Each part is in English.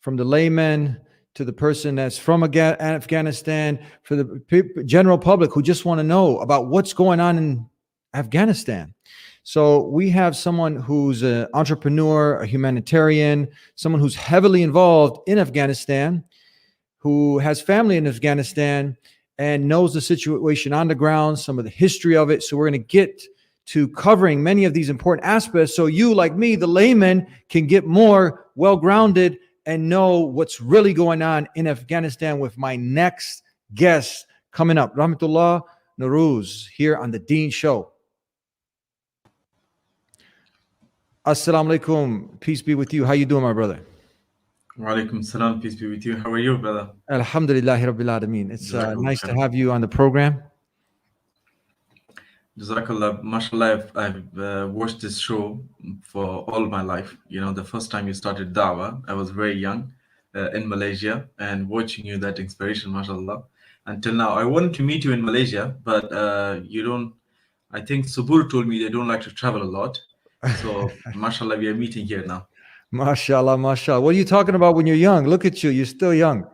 from the layman to the person that's from Afghanistan, for the general public who just want to know about what's going on in Afghanistan. So we have someone who's an entrepreneur, a humanitarian, someone who's heavily involved in Afghanistan, who has family in Afghanistan and knows the situation on the ground, some of the history of it. So we're going to get to covering many of these important aspects so you, like me, the layman, can get more well-grounded and know what's really going on in Afghanistan with my next guest coming up, Rahmatullah Nowruz, here on The Deen Show. Assalamu alaykum. Peace be with you. How you doing, my brother? Wa alaykum salam. Peace be with you. How are you, brother? Alhamdulillahi Rabbil Alameen. It's nice to have you on the program. Jazakallah. Mashallah, I've watched this show for all my life. You know, the first time you started Dawah, I was very young in Malaysia, and watching you, that inspiration, mashallah. Until now, I wanted to meet you in Malaysia, but you don't. I think Subur told me they don't like to travel a lot. So, mashallah, we are meeting here now. Mashallah, mashallah. What are you talking about when you're young? Look at you. You're still young.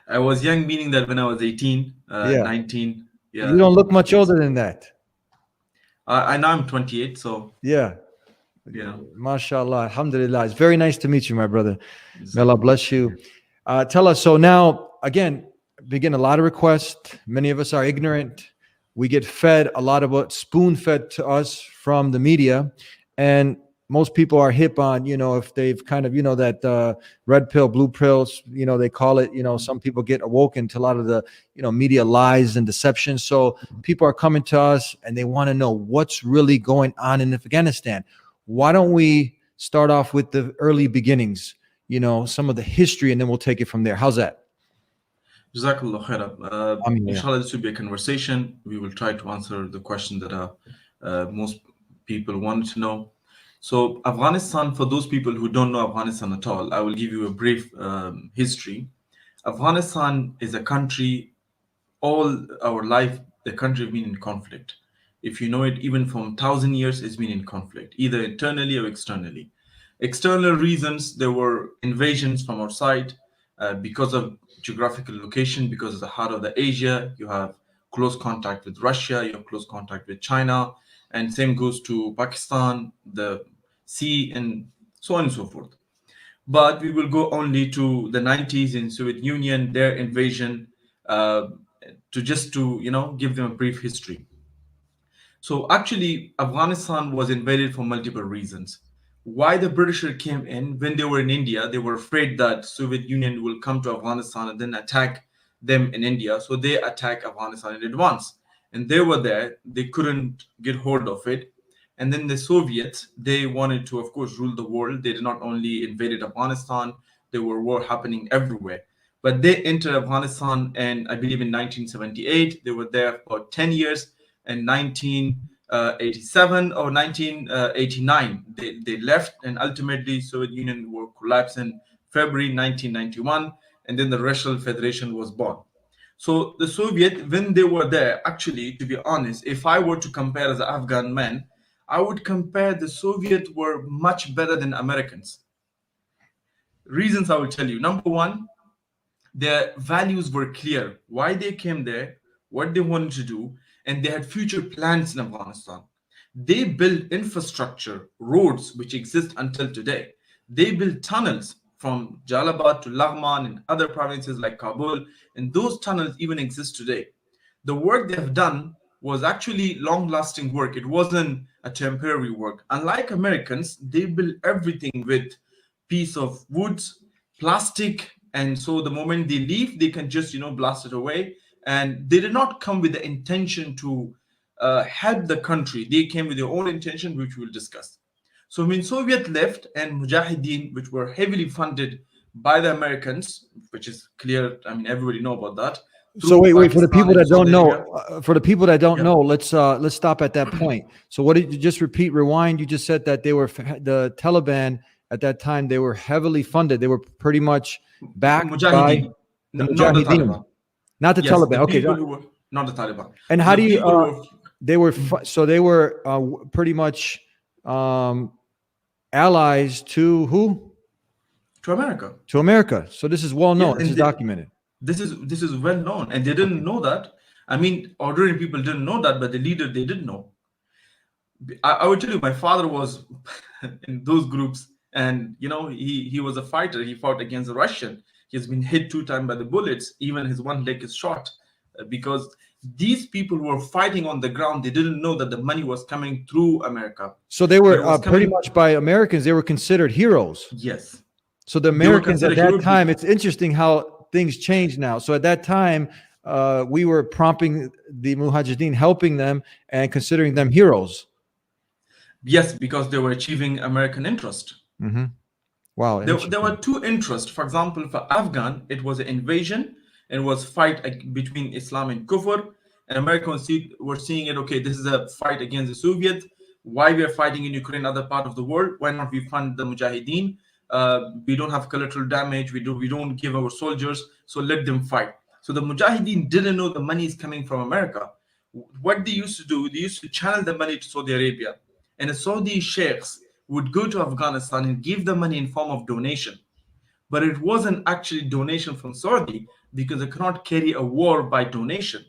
I was young, meaning that when I was 18, Yeah. 19. Yeah. You don't look much older than that. I know I'm 28, so. Yeah. Yeah. Mashallah. Alhamdulillah. It's very nice to meet you, my brother. May Allah bless you. Tell us, so now, again, begin a lot of requests. Many of us are ignorant. We get fed a lot of what spoon-fed to us from the media. And most people are hip on, you know, if they've kind of, you know, that red pill, blue pills, you know, they call it, you know, some people get awoken to a lot of the, you know, media lies and deception. So people are coming to us and they want to know what's really going on in Afghanistan. Why don't we start off with the early beginnings, you know, some of the history, and then we'll take it from there. How's that? Jazakallah khairah. Inshallah, this will be a conversation. We will try to answer the question that most people want to know. So Afghanistan, for those people who don't know Afghanistan at all, I will give you a brief history. Afghanistan is a country, all our life, the country has been in conflict. If you know it, even from 1,000 years, it's been in conflict, either internally or externally. External reasons, there were invasions from outside because of geographical location, because of the heart of the Asia. You have close contact with Russia, you have close contact with China, and same goes to Pakistan, the sea, and so on and so forth. But we will go only to the 90s in Soviet Union, their invasion, to you know, give them a brief history. So actually, Afghanistan was invaded for multiple reasons. Why the British came in when they were in India, they were afraid that Soviet Union will come to Afghanistan and then attack them in India. So they attacked Afghanistan in advance. And they were there, they couldn't get hold of it. And then the Soviets, they wanted to, of course, rule the world. They did not only invaded Afghanistan, there were war happening everywhere. But they entered Afghanistan, and I believe in 1978, they were there for 10 years. And 1987 or 1989, they left, and ultimately Soviet Union were collapsed in February 1991, and then the Russian Federation was born. So the Soviet, when they were there, actually, to be honest, if I were to compare as an Afghan man, I would compare the Soviets were much better than Americans. Reasons I will tell you. Number one, their values were clear. Why they came there, what they wanted to do, and they had future plans in Afghanistan. They built infrastructure, roads, which exist until today. They built tunnels from Jalabad to Laghman and other provinces like Kabul, and those tunnels even exist today. The work they have done was actually long-lasting work. It wasn't a temporary work. Unlike Americans, they built everything with piece of woods, plastic, and so the moment they leave, they can just, you know, blast it away. And they did not come with the intention to help the country. They came with their own intention, which we'll discuss. So when Soviet left, and Mujahideen, which were heavily funded by the Americans, which is clear, I mean, everybody know about that. So wait, for the people that don't know, let's stop at that point. So what did you just repeat, rewind? You just said that they were, the Taliban at that time, they were heavily funded. They were pretty much backed by the Mujahideen. Not the Taliban. Okay. Not the Taliban. And how do you, they were pretty much allies to who? to America. To America. So this is well Yeah, known. This is and documented. this is well known, and they didn't know that. I mean, ordinary people didn't know that, but the leader, they did know. I would tell you, my father was in those groups, and he was a fighter. He fought against the Russian. He's been hit 2 times by the bullets. Even his one leg is shot, because these people who were fighting on the ground, they didn't know that the money was coming through America. So they It were was pretty coming. much by Americans, they were considered heroes. Yes, So the they were Americans at considered that heroes. time, it's interesting how things change now. So at that time, we were prompting the Mujahideen, helping them and considering them heroes. Yes, because they were achieving American interest. Mm-hmm. Wow, There were two interests. For example, for Afghan, it was an invasion and was fight between Islam and Kufr. And Americans were seeing it, okay, this is a fight against the Soviet. Why we are fighting in Ukraine, other part of the world? Why not we fund the Mujahideen? We don't have collateral damage. We don't give our soldiers, so let them fight. So the Mujahideen didn't know the money is coming from America. What they used to do, they used to channel the money to Saudi Arabia. And the Saudi sheikhs would go to Afghanistan and give the money in form of donation. But it wasn't actually donation from Saudi, because they cannot carry a war by donation.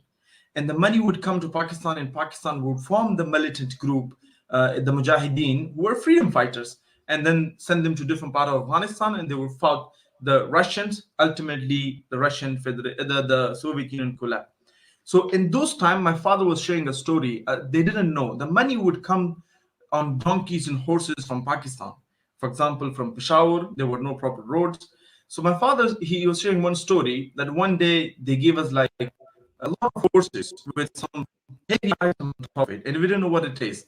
And the money would come to Pakistan, and Pakistan would form the militant group, the Mujahideen, who were freedom fighters, and then send them to different parts of Afghanistan, and they would fight the Russians. Ultimately, the Soviet Union collapsed. So in those times, my father was sharing a story. They didn't know the money would come on donkeys and horses from Pakistan. For example, from Peshawar, there were no proper roads. So my father, he was sharing one story that one day they gave us like a lot of horses with some heavy item on top of it, and we didn't know what it is.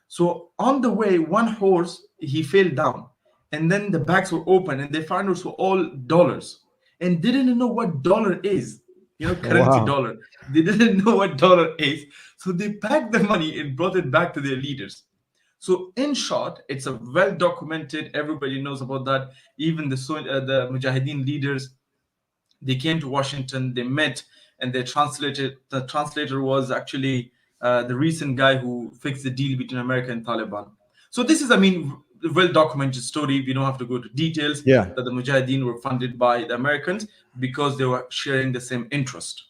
So on the way, one horse, he fell down, and then the bags were open, and they found out were all dollars, and they didn't know what dollar is. Currency wow. dollar. They didn't know what dollar is, so they packed the money and brought it back to their leaders. So in short, it's a well documented. Everybody knows about that. Even the Mujahideen leaders, they came to Washington, they met, and they translated. The translator was actually the recent guy who fixed the deal between America and Taliban. So this is, a well documented story. We don't have to go to details. Yeah. That the Mujahideen were funded by the Americans because they were sharing the same interest.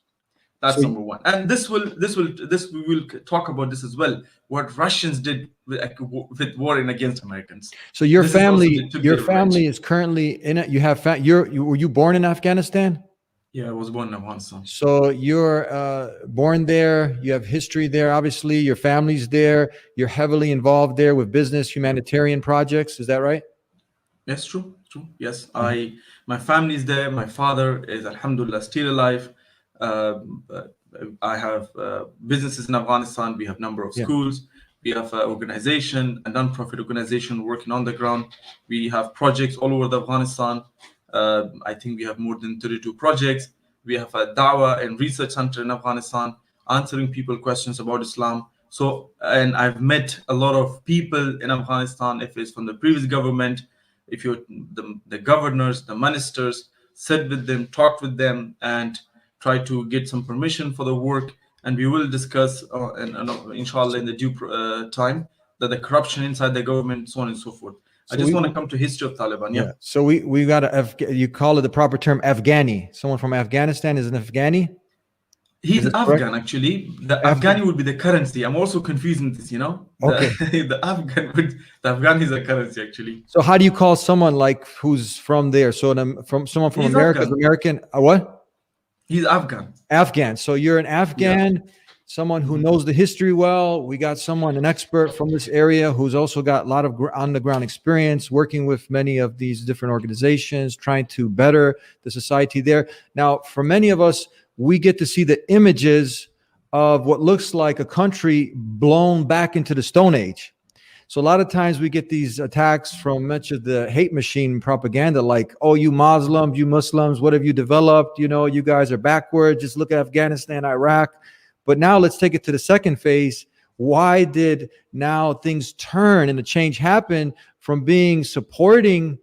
That's So number one. And we will talk about this as well. What Russians did with warring against Americans. So your This is also family, they took your their revenge. family is currently in it. You have were you born in Afghanistan? Yeah, I was born in Afghanistan. So you're born there. You have history there. Obviously, your family's there. You're heavily involved there with business, humanitarian projects. Is that right? Yes, true. Yes, my family is there. My father is, alhamdulillah, still alive. I have businesses in Afghanistan. We have number of Yeah. schools. We have an organization, a non-profit organization working on the ground. We have projects all over Afghanistan. I think we have more than 32 projects. We have a dawah and research center in Afghanistan, answering people questions about Islam. So, and I've met a lot of people in Afghanistan, if it's from the previous government, if you're the governors, the ministers, sit with them, talk with them, and try to get some permission for the work. And we will discuss, inshallah, in the due time, that the corruption inside the government, so on and so forth. I just want to come to history of Taliban. Yeah. So we got you call it the proper term Afghani. Someone from Afghanistan is an Afghani. He's this Afghan, correct? actually. The Afghani would be the currency. I'm also confusing this, Okay. The Afghan is a currency, actually. So how do you call someone like who's from there? So from someone from He's America is Afghan. American. What? He's Afghan. Afghan. So you're an Afghan, someone who knows the history well. We got someone, an expert from this area who's also got a lot of on the ground experience working with many of these different organizations, trying to better the society there. Now, for many of us, we get to see the images of what looks like a country blown back into the Stone Age. So a lot of times we get these attacks from much of the hate machine propaganda, like, oh, you Muslims, what have you developed? You guys are backward. Just look at Afghanistan, Iraq. But now let's take it to the second phase. Why did now things turn and the change happen from being supporting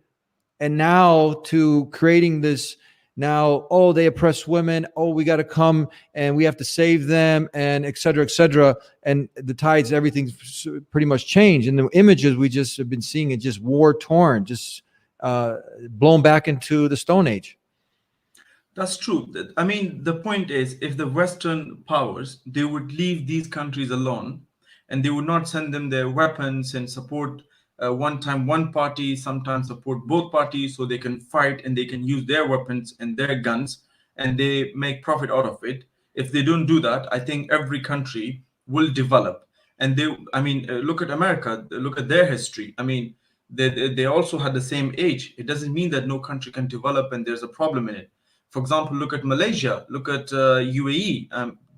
and now to creating this now, oh, they oppress women. Oh, we got to come and we have to save them, and et cetera, et cetera. And the tides, everything's pretty much changed. And the images we just have been seeing are just war torn, just blown back into the Stone Age. That's true. I mean, the point is, if the Western powers, they would leave these countries alone, and they would not send them their weapons and support one time one party, sometimes support both parties so they can fight and they can use their weapons and their guns and they make profit out of it. If they don't do that, I think every country will develop. And I mean, look at America, look at their history. I mean, they also had the same age. It doesn't mean that no country can develop and there's a problem in it. For example, look at Malaysia, look at UAE.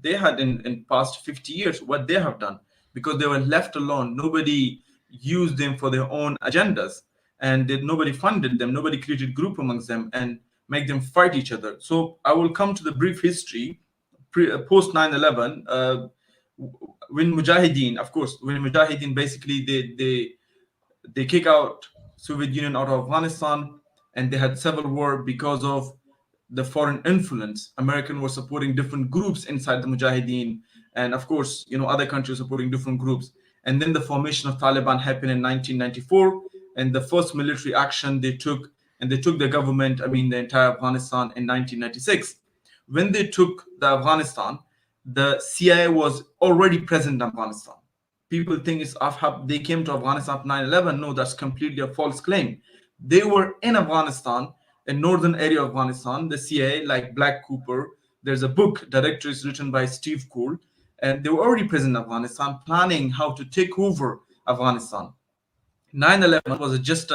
They had in past 50 years what they have done because they were left alone. Nobody used them for their own agendas, and nobody funded them. Nobody created group amongst them and make them fight each other. So I will come to the brief history post 9/11. When Mujahideen, of course, when Mujahideen basically they kick out Soviet Union out of Afghanistan, and they had civil war because of the foreign influence. American were supporting different groups inside the Mujahideen, and of course, other countries supporting different groups. And then the formation of Taliban happened in 1994, and the first military action they took, and they took the government, I mean, the entire Afghanistan in 1996. When they took the Afghanistan, the CIA was already present in Afghanistan. People think they came to Afghanistan after 9/11. No, that's completely a false claim. They were in Afghanistan, in northern area of Afghanistan, the CIA, like Black Cooper. There's a book, Directories, written by Steve Cool, and they were already present in Afghanistan, planning how to take over Afghanistan. 9/11 was just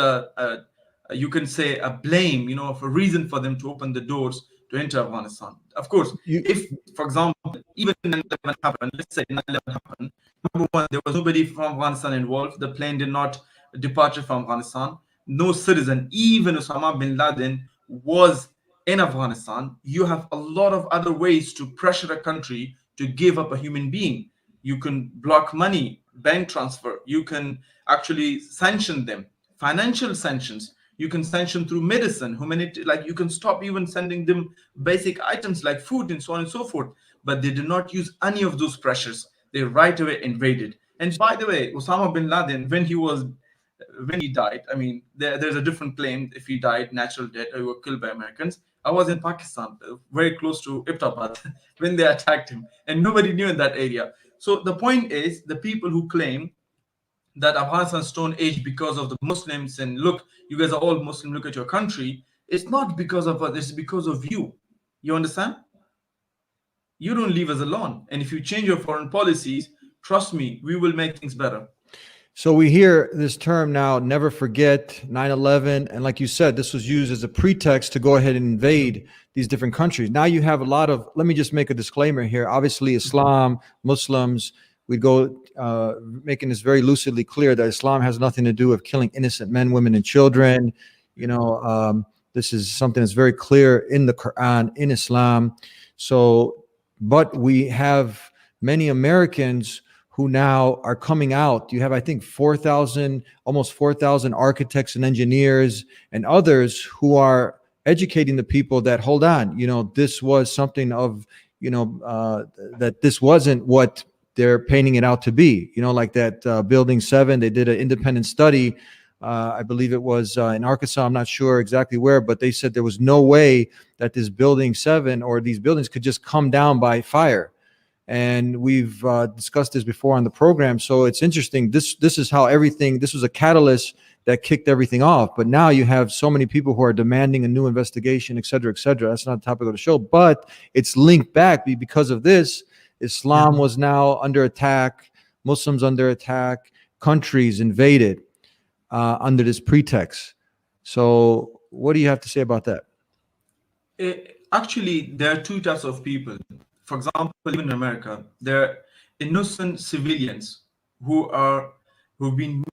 you can say a blame, of a reason for them to open the doors to enter Afghanistan. Of course, if, for example, even 9/11 happened, let's say 9/11 happened, number one, there was nobody from Afghanistan involved. The plane did not depart from Afghanistan. No citizen, even Osama bin Laden, was in Afghanistan. You have a lot of other ways to pressure a country to give up a human being. You can block money, bank transfer. You can actually sanction them, financial sanctions. You can sanction through medicine, humanity, like you can stop even sending them basic items like food and so on and so forth. But they did not use any of those pressures. They right away invaded. And by the way, Osama bin Laden, when he died, I mean, there's a different claim if he died natural death or he was killed by Americans. I was in Pakistan, very close to Ibtabad, when they attacked him, and nobody knew in that area. So the point is, the people who claim that Afghanistan Stone Age because of the Muslims, and look, you guys are all Muslim, look at your country, it's not because of us, it's because of you. You understand? You don't leave us alone. And if you change your foreign policies, trust me, we will make things better. So we hear this term now, never forget 9/11. And like you said, this was used as a pretext to go ahead and invade these different countries. Now you have a lot of, let me just make a disclaimer here. Obviously, Islam, Muslims, we go making this very lucidly clear that Islam has nothing to do with killing innocent men, women, and children. This is something that's very clear in the Quran, in Islam. So, but we have many Americans who now are coming out. You have, I think, almost 4,000 architects and engineers and others who are educating the people that, hold on, this was something of, that this wasn't what they're painting it out to be. Like that Building 7, they did an independent study. I believe it was in Arkansas. I'm not sure exactly where, but they said there was no way that this Building 7 or these buildings could just come down by fire. And we've discussed this before on the program. So it's interesting. This is how this was a catalyst that kicked everything off. But now you have so many people who are demanding a new investigation, et cetera, et cetera. That's not the topic of the show, but it's linked back because of this. Islam was now under attack, Muslims under attack, countries invaded under this pretext. So what do you have to say about that? Actually, there are two types of people. For example, even in America, there are innocent civilians who've been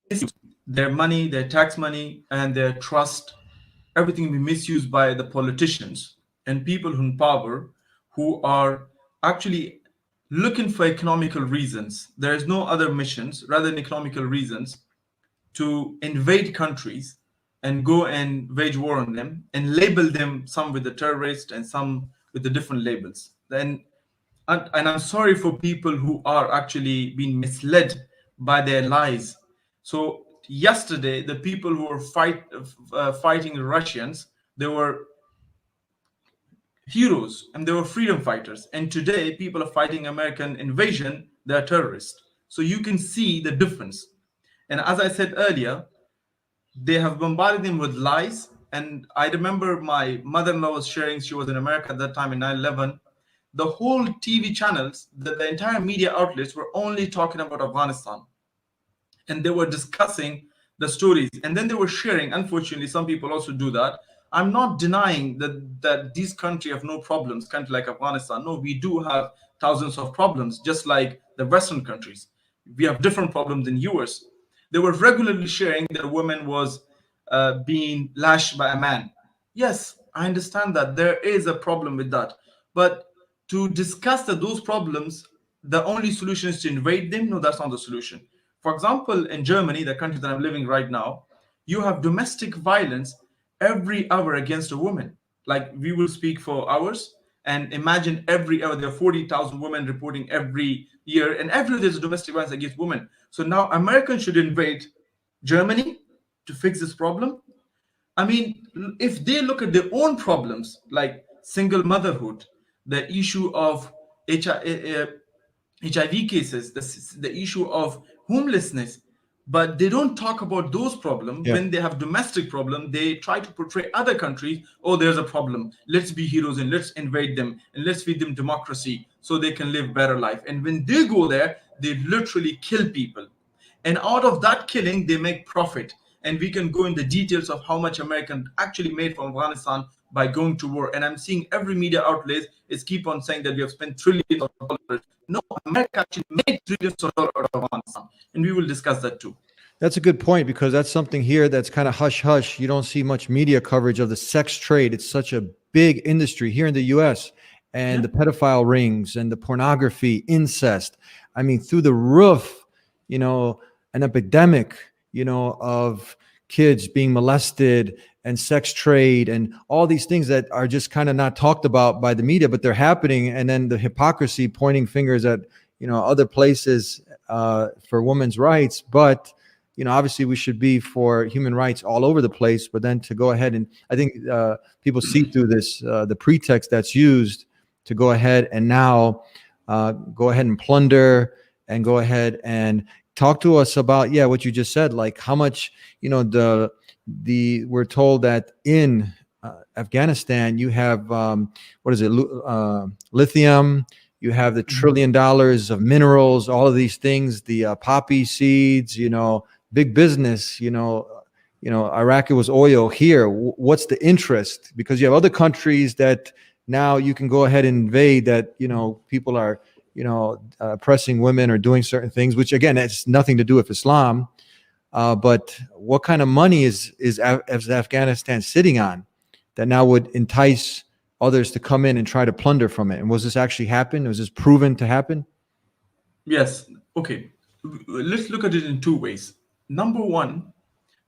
misused. Their money, their tax money, and their trust, everything been misused by the politicians and people in power who are actually looking for economical reasons. There is no other missions rather than economical reasons to invade countries and go and wage war on them and label them, some with the terrorist and some with the different labels. And I'm sorry for people who are actually being misled by their lies. So yesterday the people who were fighting the Russians, they were heroes and they were freedom fighters. And today, people are fighting American invasion, they are terrorists. So you can see the difference. And as I said earlier, they have bombarded them with lies. And I remember my mother-in-law was sharing, she was in America at that time in 9/11. The whole TV channels, the entire media outlets were only talking about Afghanistan, and they were discussing the stories, and then they were sharing. Unfortunately, some people also do that. I'm not denying that these countries have no problems, country like Afghanistan. No, we do have thousands of problems, just like the Western countries. We have different problems in US. They were regularly sharing that a woman was being lashed by a man. Yes, I understand that there is a problem with that, but to discuss that those problems, the only solution is to invade them. No, that's not the solution. For example, in Germany, the country that I'm living right now, you have domestic violence every hour against a woman. Like, we will speak for hours, and imagine every hour there are 40,000 women reporting every year, and every year there's domestic violence against women. So now Americans should invade Germany to fix this problem. I mean, if they look at their own problems like single motherhood, the issue of HIV cases, the issue of homelessness, but they don't talk about those problems. Yeah. When they have domestic problem, they try to portray other countries, oh, there's a problem, let's be heroes and let's invade them and let's feed them democracy so they can live better life. And when they go there, they literally kill people, and out of that killing they make profit. And we can go in the details of how much American actually made from Afghanistan by going to war. And I'm seeing every media outlet is keep on saying that we have spent trillions of dollars. No, America actually made trillions of dollars out of Afghanistan, and we will discuss that too. That's a good point, because that's something here that's kind of hush hush. You don't see much media coverage of the sex trade. It's such a big industry here in the US, and the pedophile rings and the pornography, incest. I mean, through the roof, an epidemic, of kids being molested and sex trade and all these things that are just kind of not talked about by the media, but they're happening. And then the hypocrisy pointing fingers at, other places for women's rights. But obviously we should be for human rights all over the place, but then to go ahead and I think people see through this, the pretext that's used to go ahead and now go ahead and plunder and go ahead and talk to us about, what you just said, like how much, we're told that in Afghanistan, you have, lithium, you have the $1 trillion of minerals, all of these things, the poppy seeds, big business, Iraq, it was oil. Here, what's the interest? Because you have other countries that now you can go ahead and invade that, people are, oppressing women or doing certain things, which again, has nothing to do with Islam. But what kind of money is Afghanistan sitting on that now would entice others to come in and try to plunder from it? And was this actually happen? Was this proven to happen? Yes. Okay. Let's look at it in two ways. Number one,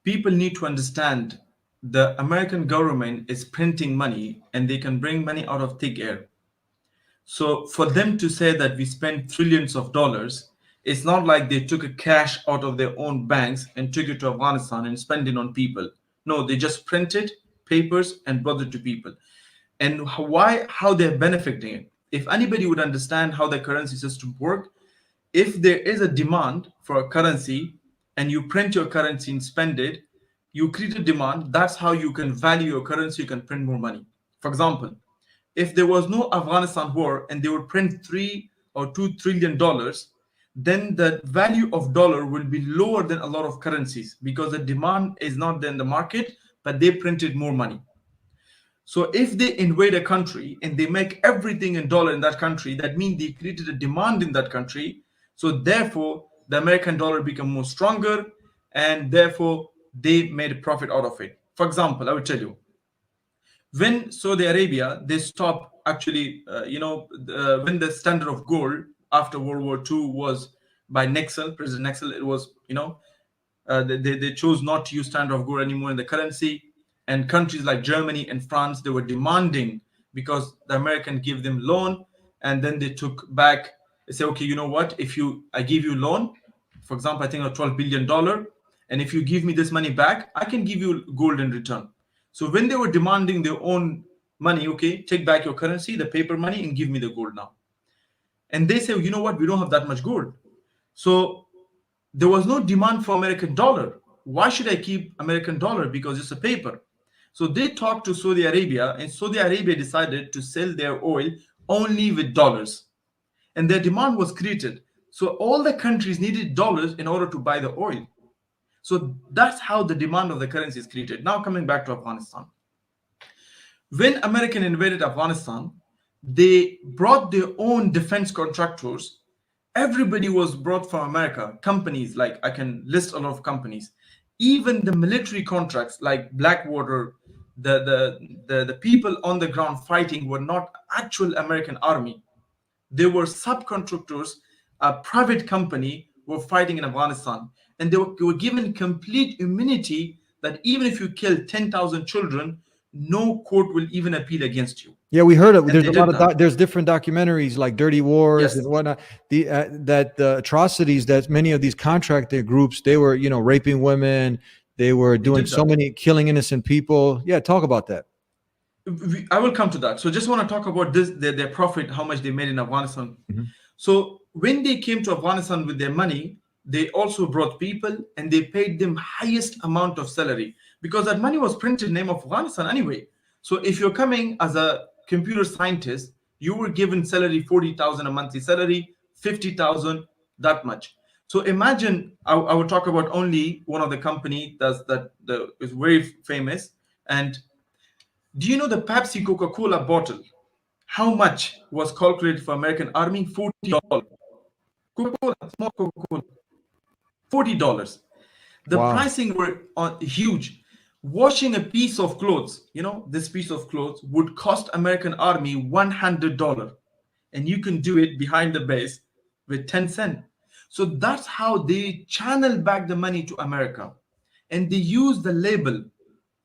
people need to understand the American government is printing money and they can bring money out of thick air. So for them to say that we spent trillions of dollars, it's not like they took a cash out of their own banks and took it to Afghanistan and spent it on people. No, they just printed papers and brought it to people. And how they're benefiting it. If anybody would understand how the currency system work, if there is a demand for a currency and you print your currency and spend it, you create a demand. That's how you can value your currency. You can print more money. For example, if there was no Afghanistan war and they would print $3 or $2 trillion, then the value of dollar will be lower than a lot of currencies because the demand is not there in the market, but they printed more money. So if they invade a country and they make everything in dollar in that country, that means they created a demand in that country. So therefore, the American dollar become more stronger, and therefore they made a profit out of it. For example, I will tell you, when Saudi Arabia, they stopped actually, when the standard of gold after World War II was by President Nixon, it was, they chose not to use standard of gold anymore in the currency. And countries like Germany and France, they were demanding because the American gave them loan, and then they took back. They say, okay, you know what? I give you loan, for example, I think $12 billion, And if you give me this money back, I can give you gold in return. So when they were demanding their own money, okay, take back your currency, the paper money, and give me the gold now. And they say, you know what, we don't have that much gold. So there was no demand for American dollar. Why should I keep American dollar? Because it's a paper. So they talked to Saudi Arabia, and Saudi Arabia decided to sell their oil only with dollars. And their demand was created. So all the countries needed dollars in order to buy the oil. So that's how the demand of the currency is created. Now coming back to Afghanistan. When American invaded Afghanistan, they brought their own defense contractors. Everybody was brought from America. Companies, like I can list a lot of companies. Even the military contracts like Blackwater, the people on the ground fighting were not actual American army. They were subcontractors. A private company were fighting in Afghanistan, and they were given complete immunity that even if you kill 10,000 children, no court will even appeal against you. Yeah, we heard of. And There's they a did lot of that. there's different documentaries like Dirty Wars Yes. and whatnot. The atrocities that many of these contractor groups, they were raping women. They were doing did so that. many, killing innocent people. Yeah, talk about that. I will come to that. So just want to talk about this, their profit, how much they made in Afghanistan. Mhm. So when they came to Afghanistan with their money, they also brought people and they paid them highest amount of salary because that money was printed in the name of Afghanistan anyway. So if you're coming as a computer scientist, you were given salary 40,000 a monthly salary, 50,000, that much. So imagine, I will talk about only one of the company that is very famous. And do you know the Pepsi Coca-Cola bottle? How much was calculated for American Army? $40. Coca-Cola, small Coca-Cola, $40. The Wow. pricing were huge. Washing a piece of clothes, this piece of clothes would cost American Army $100, and you can do it behind the base with 10 cents. So that's how they channel back the money to America, and they use the label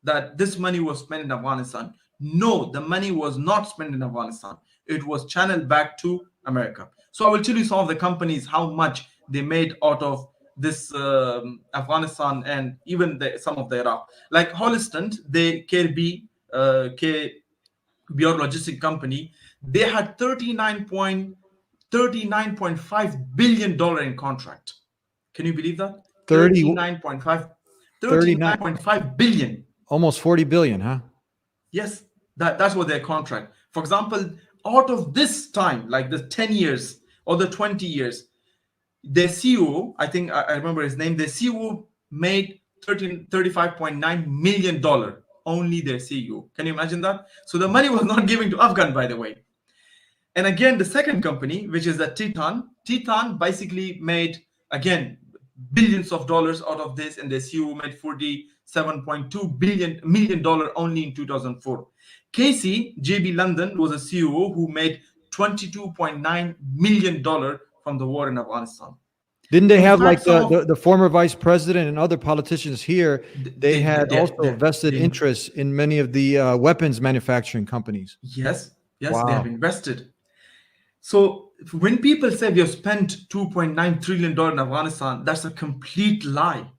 that this money was spent in Afghanistan. No, the money was not spent in Afghanistan. It was channeled back to America. So I will tell you some of the companies, how much they made out of this Afghanistan and even some of the Iraq. Like Holliston, the KRB, Bureau Logistic Company, they had $39.5 billion in contract. Can you believe that? 39.5 billion. Almost 40 billion, huh? Yes, that's what their contract. For example, out of this time, like the 10 years or the 20 years, their CEO, I think I remember his name, their CEO made $35.9 million, only their CEO. Can you imagine that? So the money was not given to Afghan, by the way. And again, the second company, which is the Titan basically made, again, billions of dollars out of this, and the CEO made $47.2 million only in 2004. Casey, JB London, was a CEO who made $22.9 million from the war in Afghanistan. Didn't they In have fact, like the former vice president and other politicians here? They had also vested interests in many of the weapons manufacturing companies. Yes, Wow. They have invested. So when people say we have spent $2.9 trillion in Afghanistan, that's a complete lie.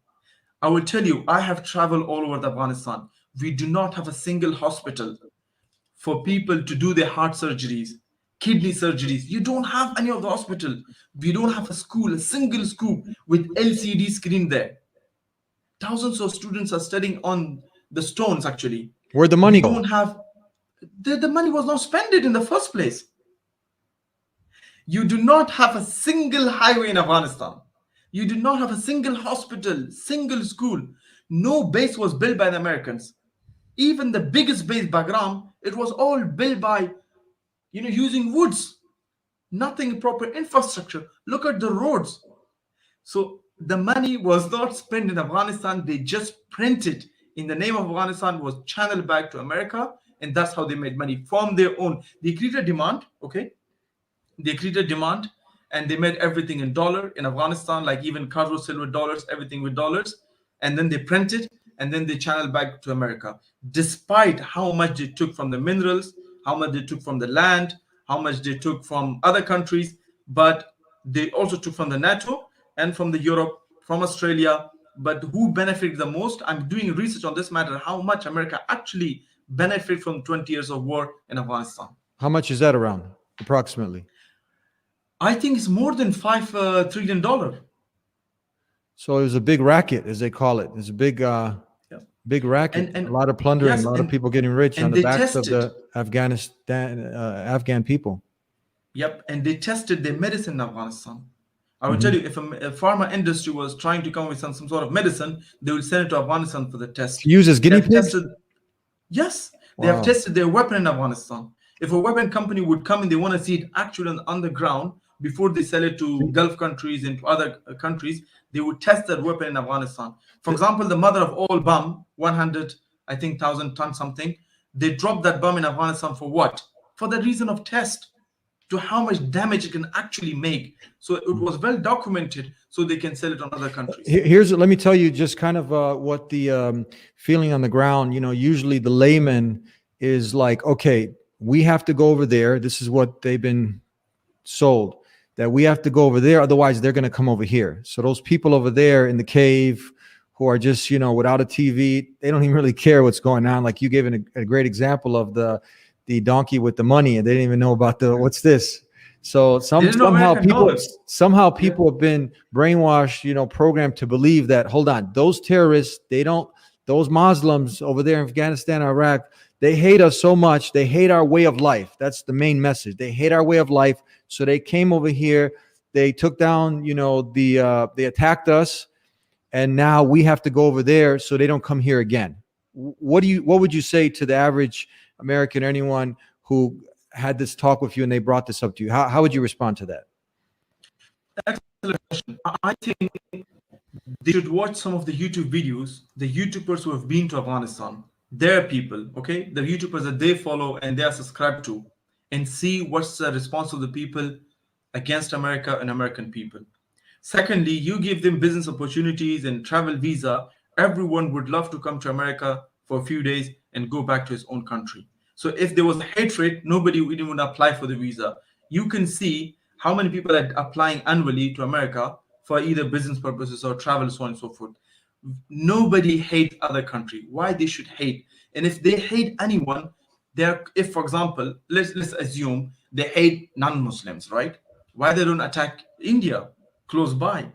I will tell you, I have traveled all over Afghanistan. We do not have a single hospital for people to do their heart surgeries, kidney surgeries. You don't have any of the hospital. We don't have a school, a single school with LCD screen there. Thousands of students are studying on the stones, actually. Where'd the money We go? don't have, the money was not spent in the first place. You do not have a single highway in Afghanistan. You do not have a single hospital, single school. No base was built by the Americans. Even the biggest base, Bagram, it was all built by, using woods. Nothing proper infrastructure. Look at the roads. So the money was not spent in Afghanistan. They just printed in the name of Afghanistan, was channeled back to America, and that's how they made money from their own. They created demand, okay? They created demand, and they made everything in dollar in Afghanistan, like even cars were still with dollars, everything with dollars. And then they printed, and then they channeled back to America. Despite how much they took from the minerals, how much they took from the land, how much they took from other countries, but they also took from the NATO and from the Europe, from Australia, but who benefited the most? I'm doing research on this matter. How much America actually benefit from 20 years of war in Afghanistan? How much is that around, approximately? I think it's more than $5 trillion. So it was a big racket, as they call it. It's a big, Yeah. big racket. And A lot of plundering, yes, a lot of people getting rich on and the they backs of tested. the Afghan people. Yep, and they tested their medicine in Afghanistan. I will Mhm. tell you, if a pharma industry was trying to come with some sort of medicine, they would send it to Afghanistan for the test. Used as They guinea have pigs? tested. Yes, they have Wow. tested their weapon in Afghanistan. If a weapon company would come and they want to see it actually on the ground before they sell it to See, Gulf countries and to other countries, they would test that weapon in Afghanistan. For th- example, the mother of all bomb, 100, I think, thousand ton something, they dropped that bomb in Afghanistan for what? For the reason of test to how much damage it can actually make. So it was well documented, so they can sell it on other countries. Here's, let me tell you just kind of what the feeling on the ground, usually the layman is like, okay, we have to go over there. This is what they've been sold, that we have to go over there. Otherwise, they're going to come over here. So those people over there in the cave who are just, without a TV, they don't even really care what's going on. Like you gave a great example of the donkey with the money, and they didn't even know about what's this. So They didn't know American dollars. somehow Yeah. people have been brainwashed, programmed to believe that, hold on, those terrorists, those Muslims over there in Afghanistan, Iraq, they hate us so much. They hate our way of life. That's the main message. They hate our way of life. So they came over here. They took down, they attacked us, and now we have to go over there so they don't come here again. What would you say to the average American or anyone who had this talk with you and they brought this up to you? How would you respond to that? Excellent question. I think they should watch some of the YouTube videos, the YouTubers who have been to Afghanistan, their people, okay, the YouTubers that they follow and they are subscribed to, and see what's the response of the people against America and American people. Secondly, you give them business opportunities and travel visa. Everyone would love to come to America for a few days and go back to his own country. So if there was hatred, nobody would even apply for the visa. You can see how many people are applying annually to America for either business purposes or travel, so on and so forth. Nobody hates other country. Why they should hate? And if they hate anyone, if for example, let's assume they hate non-Muslims, right? Why they don't attack India close by?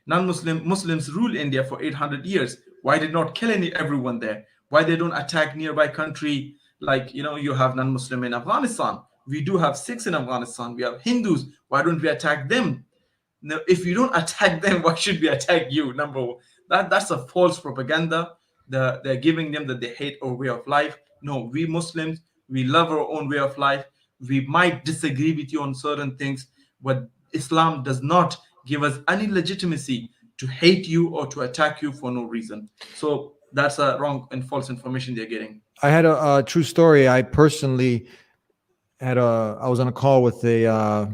Muslims rule India for 800 years. Why did not kill everyone there? Why they don't attack nearby country, like you have non-Muslim in Afghanistan. We do have Sikhs in Afghanistan. We have Hindus. Why don't we attack them? Now, if you don't attack them, why should we attack you? Number one, that's a false propaganda. They're giving them that they hate our way of life. No, we Muslims, we love our own way of life. We might disagree with you on certain things, but Islam does not give us any legitimacy to hate you or to attack you for no reason. So that's a wrong and false information they're getting. I had a true story. I personally I was on a call with a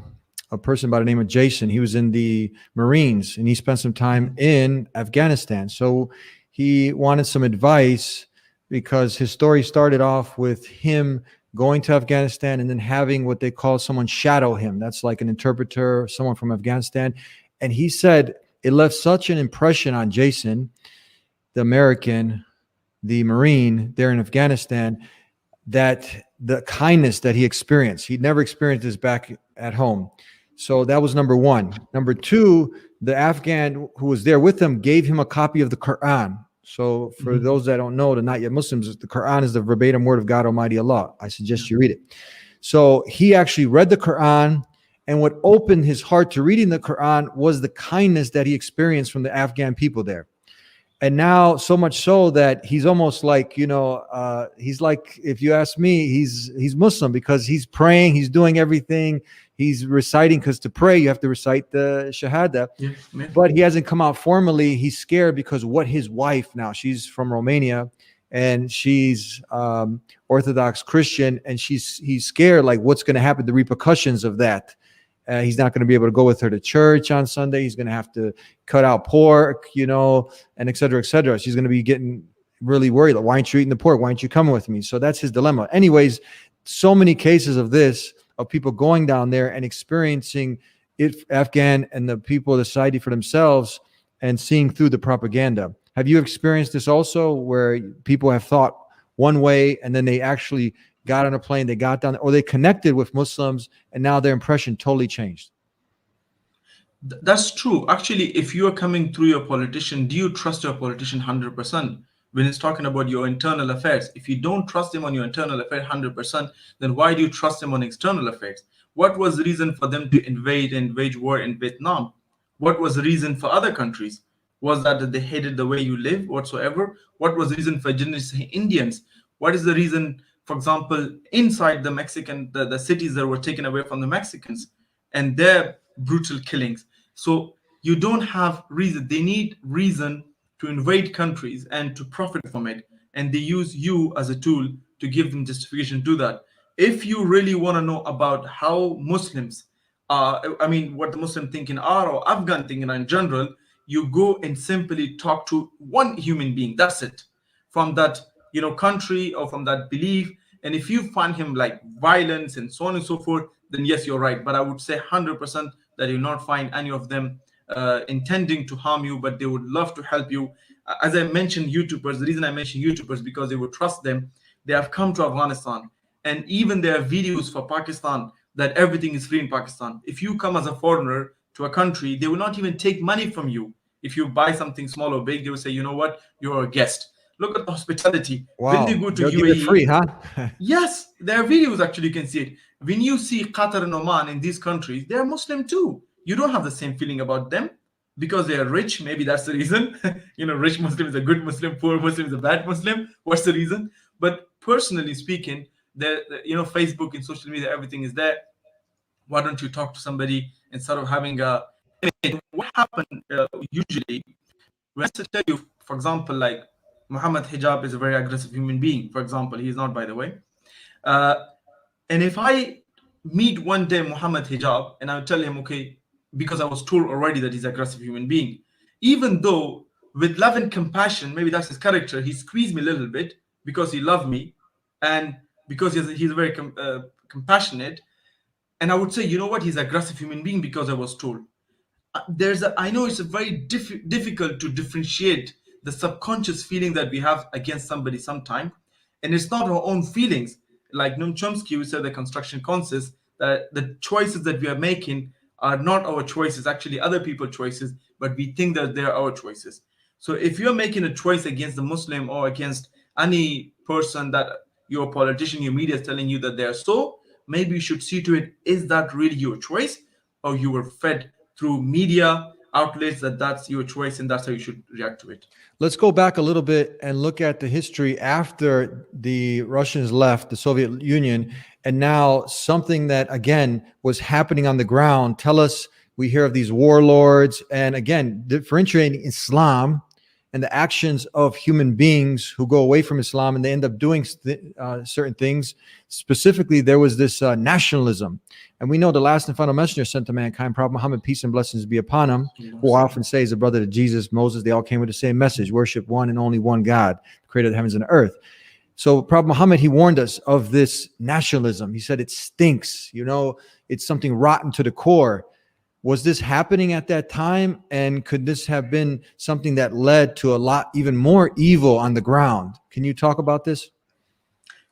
person by the name of Jason. He was in the Marines and he spent some time in Afghanistan. So he wanted some advice because his story started off with him going to Afghanistan and then having what they call someone shadow him. That's like an interpreter, someone from Afghanistan. And he said it left such an impression on Jason, the American, the Marine there in Afghanistan, that the kindness that he experienced, he'd never experienced this back at home. So that was number one. Number two, the Afghan who was there with him gave him a copy of the Quran. So for those that don't know, the not yet Muslims, the Quran is the verbatim word of God Almighty Allah. I suggest you read it. So he actually read the Quran, and what opened his heart to reading the Quran was the kindness that he experienced from the Afghan people there. And now so much so that he's almost like, he's like, if you ask me, he's Muslim because he's praying, he's doing everything, he's reciting, because to pray you have to recite the Shahada. Yeah. But he hasn't come out formally. He's scared because what his wife, now she's from Romania and she's Orthodox Christian, and he's scared, like what's going to happen, the repercussions of that. He's not going to be able to go with her to church on Sunday. He's going to have to cut out pork, and et cetera, et cetera. She's going to be getting really worried. Like, why aren't you eating the pork? Why aren't you coming with me? So that's his dilemma. Anyways, so many cases of this, of people going down there and experiencing it, Afghan and the people of the society for themselves, and seeing through the propaganda. Have you experienced this also, where people have thought one way and then they actually got on a plane, they got down, or they connected with Muslims, and now their impression totally changed? That's true. Actually, if you are coming through your politician, do you trust your politician 100%? When it's talking about your internal affairs, if you don't trust him on your internal affairs 100%, then why do you trust him on external affairs? What was the reason for them to invade and wage war in Vietnam? What was the reason for other countries? Was that they hated the way you live whatsoever? What was the reason for genocide Indians? What is the reason, for example, inside the Mexican, the cities that were taken away from the Mexicans and their brutal killings? So you don't have reason. They need reason to invade countries and to profit from it. And they use you as a tool to give them justification to that. If you really want to know about how Muslims, I mean, what the Muslim thinking are or Afghan thinking are in general, you go and simply talk to one human being. That's it. From that, country or from that belief. And if you find him like violence and so on and so forth, then yes, you're right. But I would say 100% that you'll not find any of them intending to harm you, but they would love to help you. As I mentioned, YouTubers, the reason I mentioned YouTubers because they would trust them. They have come to Afghanistan, and even there are videos for Pakistan that everything is free in Pakistan. If you come as a foreigner to a country, they will not even take money from you. If you buy something small or big, they will say, you know what, you're a guest. Look at the hospitality. When they Wow, go to they'll give it free, UAE, huh? yes, there are videos actually, you can see it. When you see Qatar and Oman in these countries, they are Muslim too. You don't have the same feeling about them because they are rich. Maybe that's the reason. Rich Muslim is a good Muslim, poor Muslim is a bad Muslim. What's the reason? But personally speaking, Facebook and social media, everything is there. Why don't you talk to somebody instead of having a image? What happened usually when I tell you, for example, like Muhammad Hijab is a very aggressive human being. For example, he is not, by the way. Uh, and if I meet one day Muhammad Hijab and I tell him, okay, because I was told already that he's an aggressive human being, even though with love and compassion, maybe that's his character, he squeezed me a little bit because he loved me and because he's very compassionate. And I would say, you know what, he's an aggressive human being because I was told. I know it's a very difficult to differentiate the subconscious feeling that we have against somebody sometime, and it's not our own feelings. Like Noam Chomsky, who said the construction consists that the choices that we are making are not our choices, actually other people's choices, but we think that they're our choices. So if you're making a choice against the Muslim or against any person that your politician, your media is telling you that they're so, maybe you should see to it, is that really your choice, or you were fed through media outlets that that's your choice and that's how you should react to it? Let's go back a little bit and look at the history after the Russians left the Soviet Union, and now something that again was happening on the ground. Tell us, we hear of these warlords, and again, differentiating Islam and the actions of human beings who go away from Islam and they end up doing certain things. Specifically, there was this nationalism. And we know the last and final messenger sent to mankind, Prophet Muhammad, peace and blessings be upon him, who often says, a brother to Jesus, Moses, they all came with the same message: worship one and only one God, creator of the heavens and the earth. So Prophet Muhammad, he warned us of this nationalism. He said it stinks, it's something rotten to the core. Was this happening at that time? And could this have been something that led to a lot even more evil on the ground? Can you talk about this?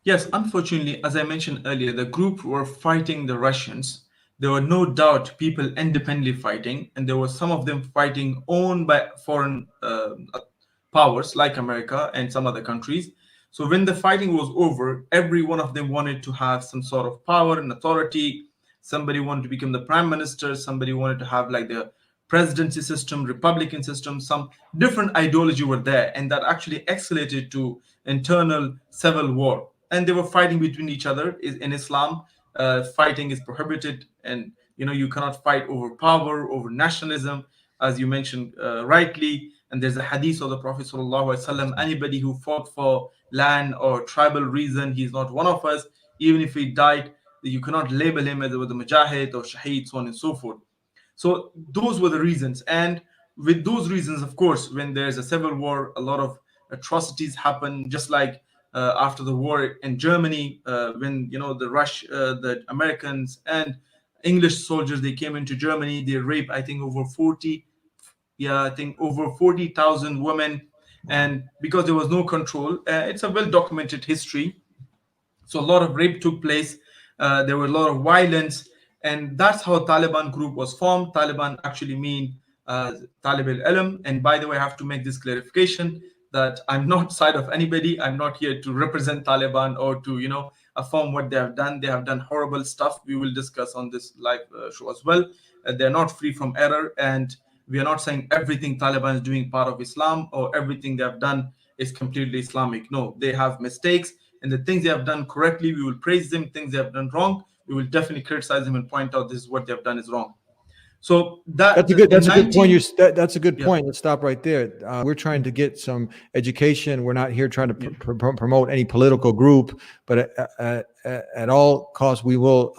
Yes, unfortunately, as I mentioned earlier, the group were fighting the Russians. There were no doubt people independently fighting, and there were some of them fighting owned by foreign powers like America and some other countries. So when the fighting was over, every one of them wanted to have some sort of power and authority. Somebody wanted to become the prime minister. Somebody wanted to have like the presidency system, Republican system. Some different ideology were there, and that actually escalated to internal civil war. And they were fighting between each other. In Islam, fighting is prohibited, and you cannot fight over power, over nationalism, as you mentioned rightly. And there's a hadith of the Prophet ﷺ, anybody who fought for land or tribal reason, he's not one of us. Even if he died, you cannot label him as a mujahid or shaheed, so on and so forth. So those were the reasons. And with those reasons, of course, when there's a civil war, a lot of atrocities happen, just like after the war in Germany, when the Americans and English soldiers, they came into Germany, they raped, I think, over 40 Yeah, I think over 40,000 women. And because there was no control, it's a well documented history. So a lot of rape took place. There were a lot of violence, and that's how Taliban group was formed. Taliban actually mean Talib al-Ilm. And by the way, I have to make this clarification that I'm not side of anybody. I'm not here to represent Taliban or to affirm what they have done. They have done horrible stuff. We will discuss on this live show as well. They're not free from error, and we are not saying everything Taliban is doing part of Islam or everything they have done is completely Islamic. No, they have mistakes, and the things they have done correctly, we will praise them. Things they have done wrong, we will definitely criticize them and point out this is what they have done is wrong. So that in That's a good point. 19 That's a good yeah, point. Let's stop right there. We're trying to get some education. We're not here trying to promote any political group, but at all costs, we will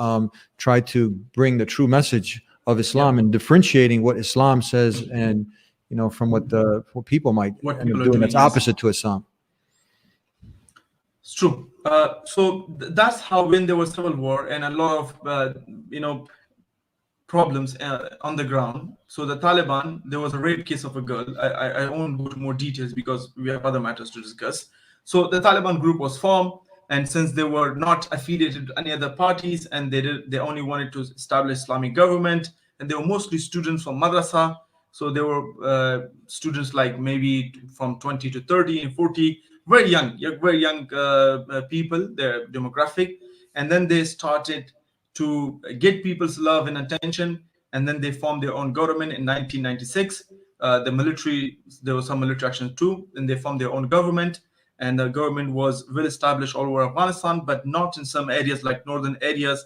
try to bring the true message of Islam and differentiating what Islam says and from what people might what end people up are doing doing, that's yes. opposite to Islam. It's true. That's how when there was civil war and a lot of problems on the ground. So the Taliban, there was a rape case of a girl. I won't go to more details because we have other matters to discuss. So the Taliban group was formed, and since they were not affiliated to any other parties, and they only wanted to establish Islamic government, and they were mostly students from madrasa. So they were students like maybe from 20 to 30 and 40, very young people, their demographic. And then they started to get people's love and attention, and then they formed their own government in 1996. The military, there was some military action too, and they formed their own government, and the government was well established all over Afghanistan, but not in some areas like northern areas.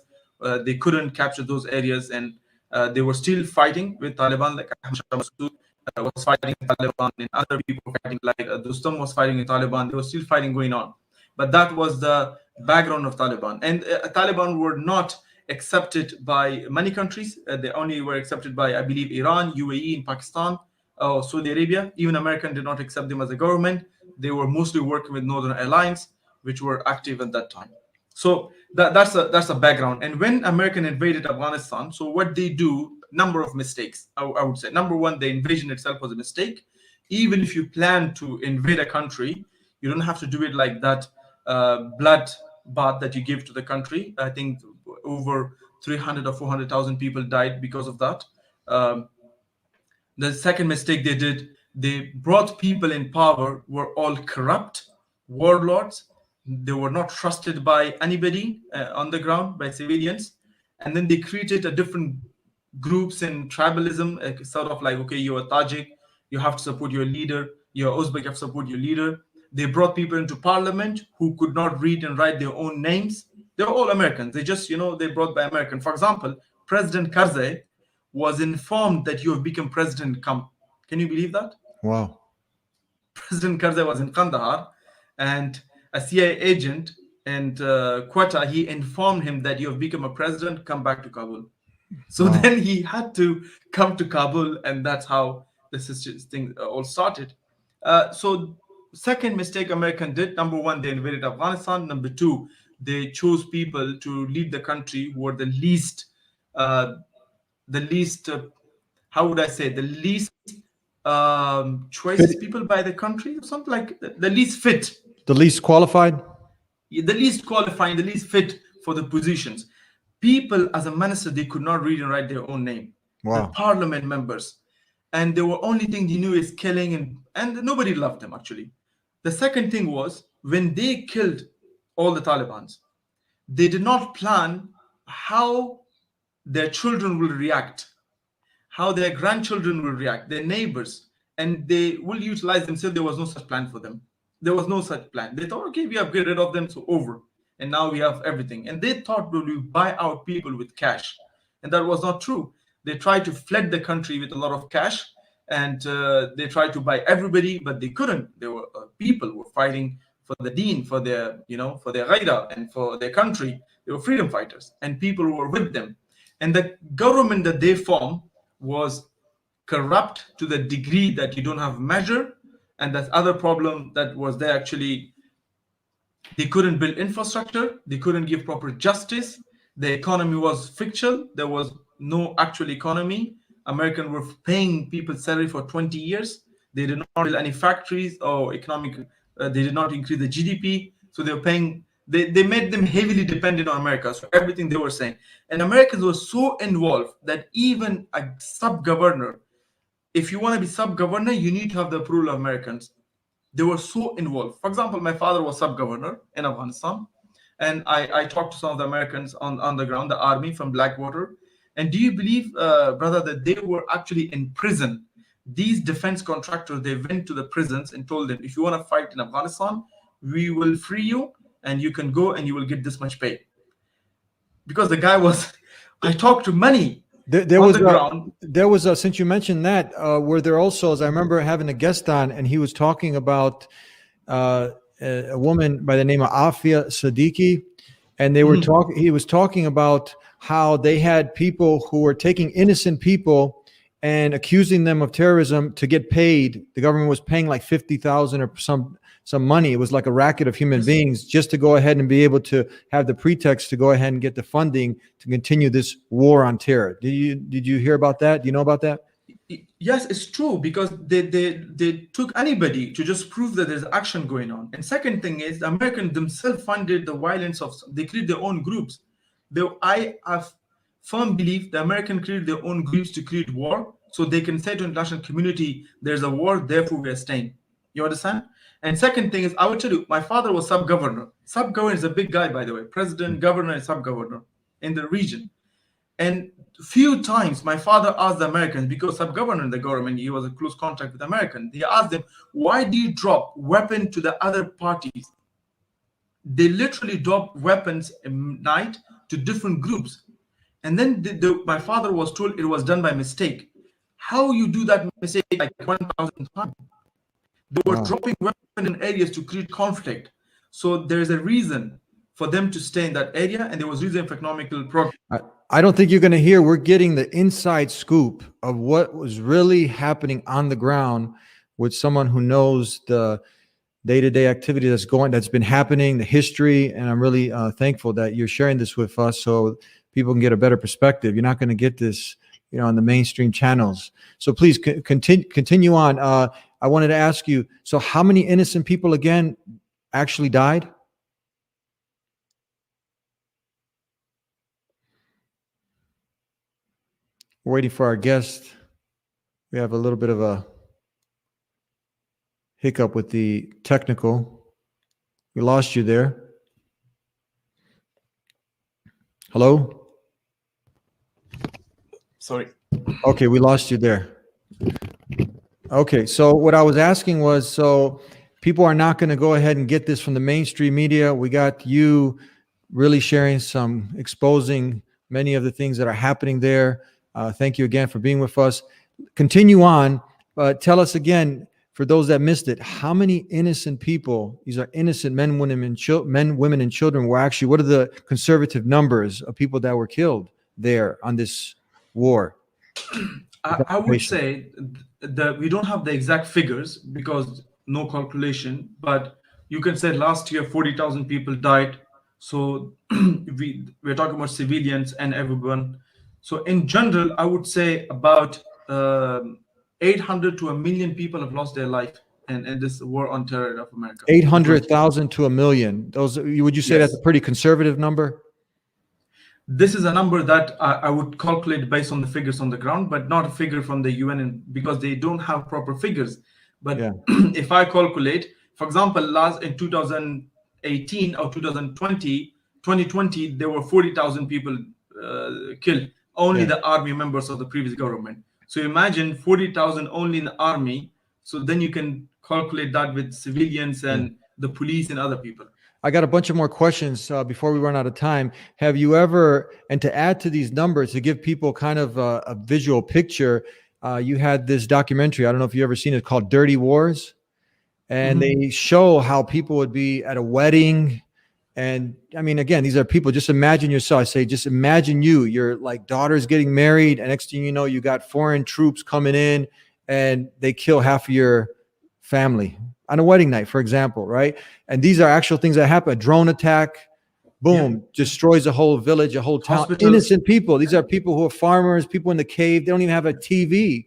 They couldn't capture those areas, and they were still fighting with Taliban, like Ahmad Shah Massoud was fighting Taliban, and other people were fighting, like Dostum was fighting with Taliban. There was still fighting going on. But that was the background of Taliban. And Taliban were not accepted by many countries. They only were accepted by, I believe, Iran, UAE, and Pakistan, Saudi Arabia. Even American did not accept them as a government. They were mostly working with Northern Alliance, which were active at that time. So that's a background. And when American invaded Afghanistan, so what they do, number of mistakes. I would say number one, the invasion itself was a mistake. Even if you plan to invade a country, you don't have to do it like that blood bath that you give to the country. I think over 300 or 400,000 people died because of that. The second mistake they did, they brought people in power were all corrupt warlords. They were not trusted by anybody on the ground, by civilians. And then they created a different groups in tribalism, sort of like, okay, you're a Tajik, you have to support your leader. You're Uzbek, you have to support your leader. They brought people into parliament who could not read and write their own names. They're all Americans. They just, they brought by American. For example, President Karzai was informed that you have become president. Can you believe that? Wow. President Karzai was in Kandahar, and a CIA agent and Quetta, he informed him that you have become a president, come back to Kabul. So then he had to come to Kabul, and that's how this thing all started. So second mistake American did, number one, they invaded Afghanistan. Number two, they chose people to lead the country who were how would I say, the least choices people by the country, or something like the least fit, the least qualified, the least qualifying, the least fit for the positions. People as a minister, they could not read and write their own name. The parliament members, and the only thing they knew is killing, and nobody loved them actually. The second thing was when they killed all the Talibans, they did not plan how their children will react, how their grandchildren will react, their neighbors, and they will utilize themselves. There was no such plan for them. There was no such plan. They thought, okay, we have get rid of them, so over. And now we have everything. And they thought we will buy out people with cash. And that was not true. They tried to flood the country with a lot of cash, and they tried to buy everybody, but they couldn't. There were people who were fighting for the deen, for their, for their ghaira and for their country. They were freedom fighters, and people who were with them. And the government that they formed was corrupt to the degree that you don't have measure. And that other problem that was there, actually, they couldn't build infrastructure, they couldn't give proper justice, the economy was fictional, there was no actual economy. Americans were paying people salary for 20 years. They did not build any factories or economic. They did not increase the GDP. So they were paying. They made them heavily dependent on America. So everything they were saying, and Americans were so involved that even a sub governor, if you want to be sub governor, you need to have the approval of Americans. They were so involved. For example, my father was sub governor in Afghanistan, and I talked to some of the Americans on the ground, the army from Blackwater. And do you believe, brother, that they were actually in prison? These defense contractors, they went to the prisons and told them, if you want to fight in Afghanistan, we will free you and you can go and you will get this much pay. Because the guy was, I talked to many There on was the ground. there was a, since you mentioned that, were there also, as I remember having a guest on, and he was talking about a woman by the name of Afia Siddiqui, and they were talking. He was talking about how they had people who were taking innocent people and accusing them of terrorism to get paid. The government was paying like 50,000 or some money. It was like a racket of human beings just to go ahead and be able to have the pretext to go ahead and get the funding to continue this war on terror. Did you hear about that? Do you know about that? Yes, it's true, because they took anybody to just prove that there's action going on. And second thing is, the Americans themselves funded the violence of, they created their own groups. I have firm belief the Americans created their own groups to create war, so they can say to the international community, there's a war, therefore we are staying. You understand? And second thing is, I will tell you, my father was sub-governor. Sub-governor is a big guy, by the way. President, governor, and sub-governor in the region. And few times my father asked the Americans, because sub-governor in the government, he was in close contact with Americans. He asked them, why do you drop weapon to the other parties? They literally drop weapons at night to different groups. And then my father was told it was done by mistake. How you do that mistake like 1,000 times? They were dropping weapons in areas to create conflict. So there's a reason for them to stay in that area, and there was reason for economical progress. I don't think you're going to hear. We're getting the inside scoop of what was really happening on the ground with someone who knows the day-to-day activity that's been happening, the history, and I'm really thankful that you're sharing this with us so people can get a better perspective. You're not going to get this, on the mainstream channels. So please continue on. I wanted to ask you, so how many innocent people again actually died? We're waiting for our guest. We have a little bit of a hiccup with the technical. We lost you there. Hello? Sorry. Okay, we lost you there. Okay, so what I was asking was, so people are not going to go ahead and get this from the mainstream media. We got you really sharing exposing many of the things that are happening there. Thank you again for being with us. Continue on, but tell us again, for those that missed it, how many innocent people, these are innocent men, women, and children, were actually, what are the conservative numbers of people that were killed there on this war? I would say that we don't have the exact figures because no calculation, but you can say last year 40,000 people died. So we're talking about civilians and everyone. So in general, I would say about 800 to 1 million people have lost their life in this war on terror of America. 800,000 to 1 million. Would you say Yes. that's a pretty conservative number? This is a number that I would calculate based on the figures on the ground, but not a figure from the UN, because they don't have proper figures. But Yeah. if I calculate, for example, last in 2018 or 2020, there were 40,000 people killed, only the army members of the previous government. So imagine 40,000 only in the army. So then you can calculate that with civilians and the police and other people. I got a bunch of more questions before we run out of time. Have you ever, and to add to these numbers, to give people kind of a visual picture, you had this documentary, I don't know if you've ever seen it, called Dirty Wars. And they show how people would be at a wedding. And I mean, again, these are people, just imagine yourself. I say, just imagine your like daughter's getting married, and next thing you know, you got foreign troops coming in and they kill half of your family on a wedding night, for example, right? And these are actual things that happen. A drone attack, boom, destroys a whole village, a whole town. Hospitals. Innocent people. These are people who are farmers, people in the cave. They don't even have a TV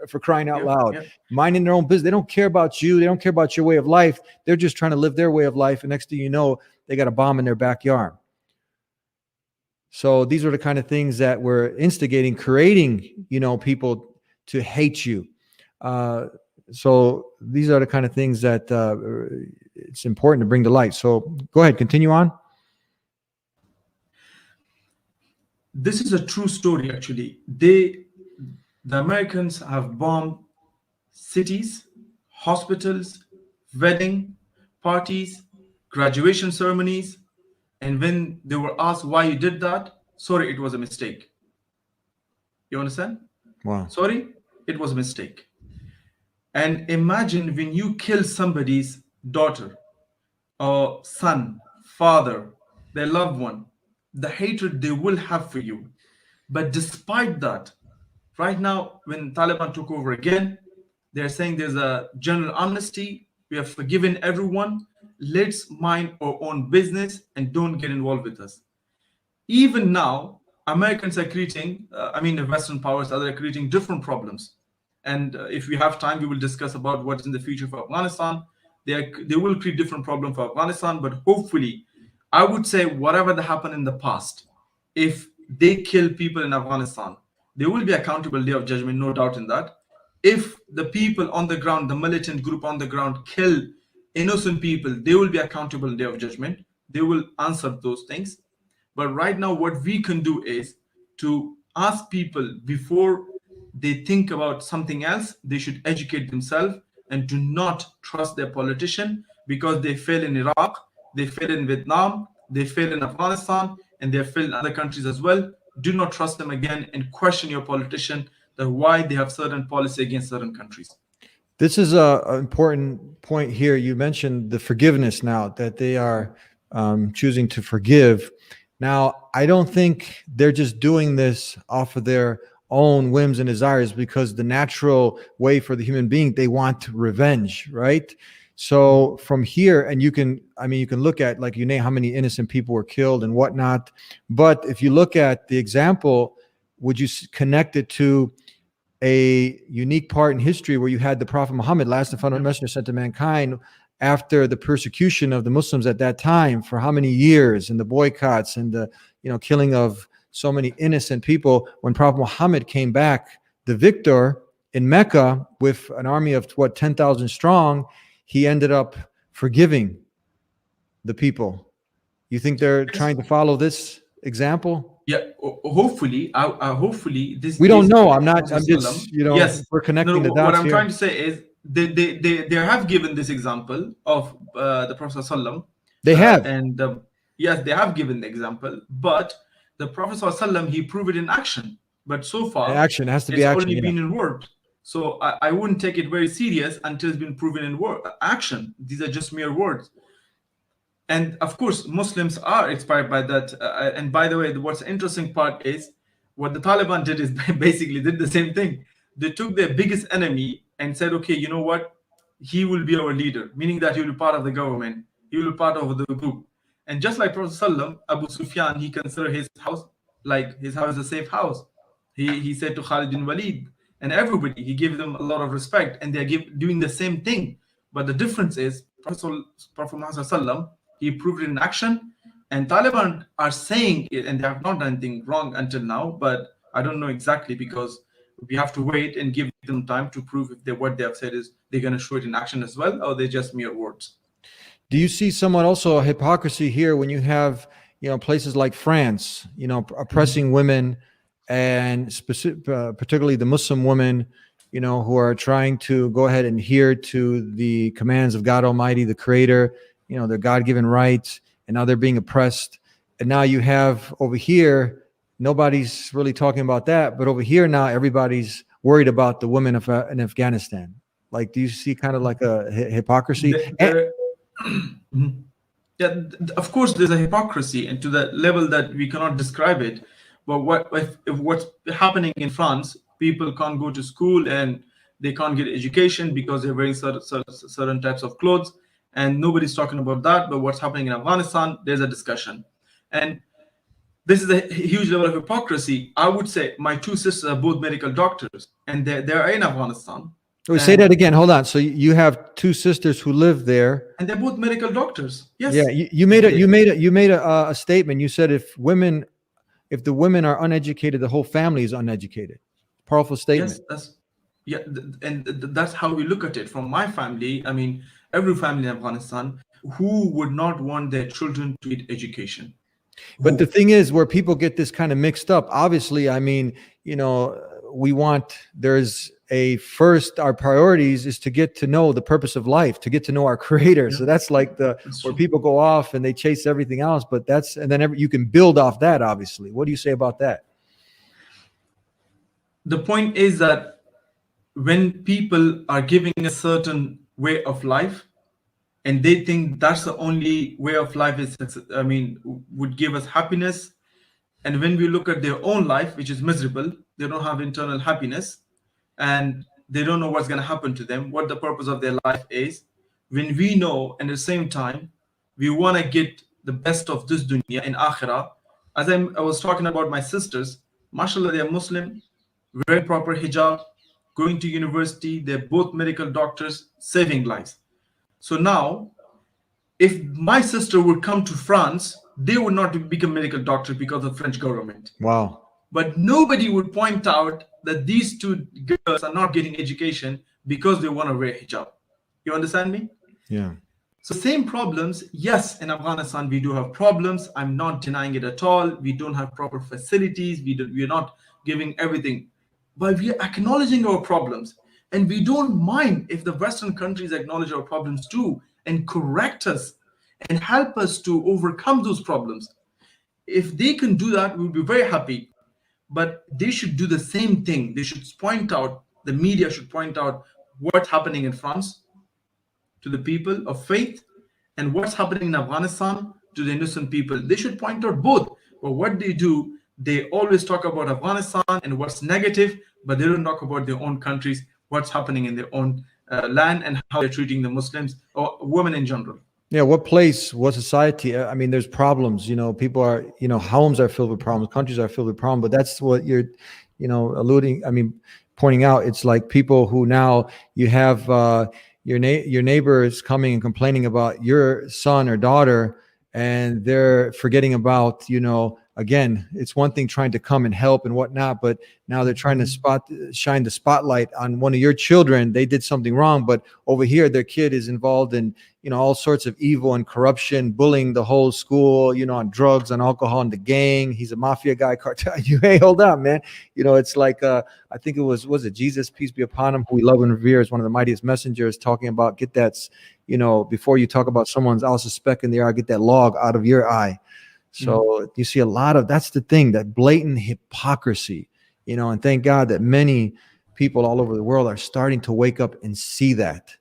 for crying out loud. Minding their own business. They don't care about you. They don't care about your way of life. They're just trying to live their way of life. And next thing you know, they got a bomb in their backyard. So these are the kind of things that we're instigating, creating, people to hate you. So these are the kind of things that it's important to bring to light. So go ahead, continue on. This is a true story, actually. The Americans have bombed cities, hospitals, wedding parties, graduation ceremonies, and when they were asked why you did that, sorry, it was a mistake. You understand? Wow. Sorry, it was a mistake. And imagine when you kill somebody's daughter or son, father, their loved one, the hatred they will have for you. But despite that, right now, when Taliban took over again, they're saying there's a general amnesty. We have forgiven everyone. Let's mind our own business and don't get involved with us. Even now, Americans are creating, the Western powers are creating different problems. And if we have time, we will discuss about what's in the future for Afghanistan. They will create different problems for Afghanistan, but hopefully, I would say whatever that happened in the past, if they kill people in Afghanistan, they will be accountable day of judgment, no doubt in that. If the people on the ground, the militant group on the ground kill innocent people, they will be accountable day of judgment. They will answer those things. But right now, what we can do is to ask people before they think about something else, they should educate themselves and do not trust their politician, because they fail in Iraq, they fail in Vietnam, they fail in Afghanistan, and they fail in other countries as well. Do not trust them again and question your politician that why they have certain policy against certain countries. This is an important point here. You mentioned the forgiveness now, that they are choosing to forgive. Now, I don't think they're just doing this off of their own whims and desires, because the natural way for the human being, they want revenge, right? So from here, and you can look at, like, you name how many innocent people were killed and whatnot. But if you look at the example, would you connect it to a unique part in history where you had the Prophet Muhammad, last and final messenger sent to mankind, after the persecution of the Muslims at that time for how many years, and the boycotts and the killing of so many innocent people, when Prophet Muhammad came back, the victor in Mecca with an army of 10,000 strong, he ended up forgiving the people. You think they're trying to follow this example? Yeah, hopefully, hopefully this. We don't know. I'm just, yes, we're connecting the dots. What I'm here. trying to say is they have given this example of the Prophet ﷺ. They have, yes, they have given the example, but the Prophet ﷺ, he proved it in action. But so far, action has to be action. Only been in word. So I wouldn't take it very serious until it's been proven in action. These are just mere words. And of course, Muslims are inspired by that. And by the way, what's interesting part is what the Taliban did is basically did the same thing. They took their biggest enemy and said, okay, you know what? He will be our leader, meaning that he will be part of the government. He will be part of the group. And just like Prophet ﷺ, Abu Sufyan, he considered his house a safe house. He said to Khalid bin Walid and everybody, he gave them a lot of respect, and they're doing the same thing. But the difference is Prophet Muhammad ﷺ, he proved it in action, and Taliban are saying it, and they have not done anything wrong until now, but I don't know exactly, because we have to wait and give them time to prove if what they have said is they're going to show it in action as well, or they're just mere words. Do you see somewhat also a hypocrisy here when you have, places like France, oppressing women, and particularly the Muslim women, who are trying to go ahead and adhere to the commands of God Almighty, the Creator, their God-given rights, and now they're being oppressed. And now you have over here, nobody's really talking about that, but over here now everybody's worried about the women in Afghanistan. Like, do you see kind of like a hypocrisy? Yeah, of course there's a hypocrisy, and to the level that we cannot describe it. But what's happening in France, people can't go to school and they can't get education because they're wearing certain types of clothes, and nobody's talking about that. But what's happening in Afghanistan, there's a discussion. And this is a huge level of hypocrisy. I would say my two sisters are both medical doctors, and they're in Afghanistan. Oh, say that again. Hold on. So you have two sisters who live there. And they're both medical doctors. Yes. Yeah, you made a statement. You said if the women are uneducated, the whole family is uneducated. Powerful statement. Yes, that's how we look at it. From my family, I mean, every family in Afghanistan, who would not want their children to get education? But the thing is, where people get this kind of mixed up, obviously, I mean, our priorities is to get to know the purpose of life, to get to know our creator. Yeah. So that's like That's where true. people go off and they chase everything else, but and then you can build off that, obviously. What do you say about that? The point is that when people are giving a certain way of life, and they think that's the only way of life would give us happiness. And when we look at their own life, which is miserable, they don't have internal happiness, and they don't know what's going to happen to them, what the purpose of their life is. When we know, and at the same time, we want to get the best of this dunya in akhirah. As I was talking about my sisters, mashallah, they are Muslim, wearing proper hijab, going to university, they're both medical doctors, saving lives. So now, if my sister would come to France, they would not become medical doctor because of French government. Wow. But nobody would point out that these two girls are not getting education because they want to wear hijab. You understand me? Yeah. So same problems. Yes, in Afghanistan, we do have problems. I'm not denying it at all. We don't have proper facilities. We're not giving everything. But we are acknowledging our problems. And we don't mind if the Western countries acknowledge our problems too and correct us and help us to overcome those problems. If they can do that, we'll be very happy. But they should do the same thing. They should point out, the media should point out what's happening in France to the people of faith and what's happening in Afghanistan to the innocent people. They should point out both. But what they do, they always talk about Afghanistan and what's negative, but they don't talk about their own countries, what's happening in their own land, and how they're treating the Muslims or women in general. Yeah, what place, what society? I mean, there's problems. People are, homes are filled with problems, countries are filled with problems. But that's what you're, pointing out. It's like people who now you have your neighbor is coming and complaining about your son or daughter, and they're forgetting about, again, it's one thing trying to come and help and whatnot, but now they're trying to shine the spotlight on one of your children. They did something wrong, but over here, their kid is involved in, all sorts of evil and corruption, bullying the whole school, on drugs, on alcohol, and the gang. He's a mafia guy, cartel. Hey, hold on, man. It's like, I think it was it Jesus, peace be upon him, who we love and revere, is one of the mightiest messengers, talking about, get that, before you talk about someone else's speck in the eye, get that log out of your eye. So you see a lot of, that's the thing, that blatant hypocrisy, and thank God that many people all over the world are starting to wake up and see that.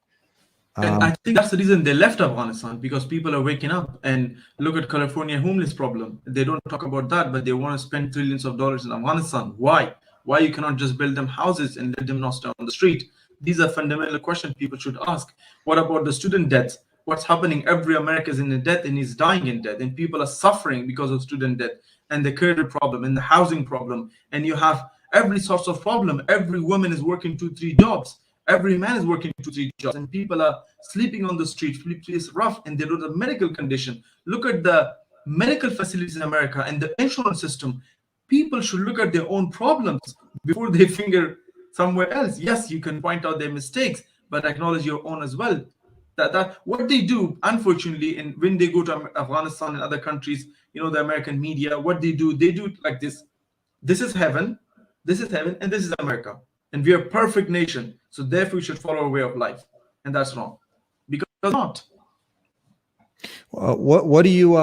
And I think that's the reason they left Afghanistan, because people are waking up. And look at California homeless problem. They don't talk about that, but they want to spend trillions of dollars in Afghanistan. Why? Why you cannot just build them houses and let them not stay on the street? These are fundamental questions people should ask. What about the student debt? What's happening? Every American is in debt and is dying in debt, and people are suffering because of student debt and the credit problem and the housing problem. And you have every source of problem. Every woman is working 2-3 jobs. Every man is working 2-3 jobs, and people are sleeping on the street. It's rough, and they don't have medical condition. Look at the medical facilities in America and the insurance system. People should look at their own problems before they finger somewhere else. Yes, you can point out their mistakes, but acknowledge your own as well. That what they do, unfortunately, and when they go to Afghanistan and other countries, the American media, what they do it like this. This is heaven, and this is America. And we are a perfect nation. So therefore we should follow our way of life. And that's wrong. Because it's not. What do you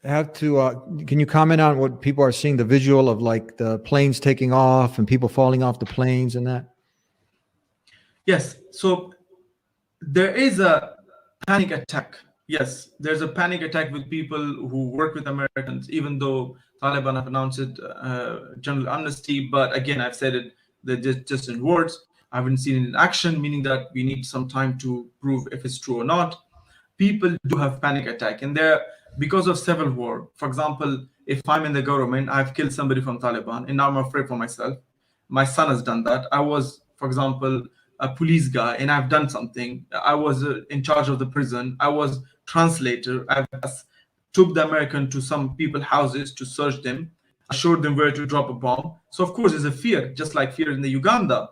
have to, can you comment on what people are seeing, the visual of like the planes taking off and people falling off the planes and that? Yes. So there is a panic attack. Yes, there's a panic attack with people who work with Americans, even though Taliban have announced it, general amnesty. But again, I've said it, they're just in words. I haven't seen it in action, meaning that we need some time to prove if it's true or not. People do have panic attack, and because of civil war. For example, if I'm in the government, I've killed somebody from Taliban, and now I'm afraid for myself. My son has done that. I was, for example, a police guy, and I've done something. I was in charge of the prison. I was translator. I've took the American to some people houses to search them. I showed them where to drop a bomb. So of course, there's a fear, just like fear in the Uganda.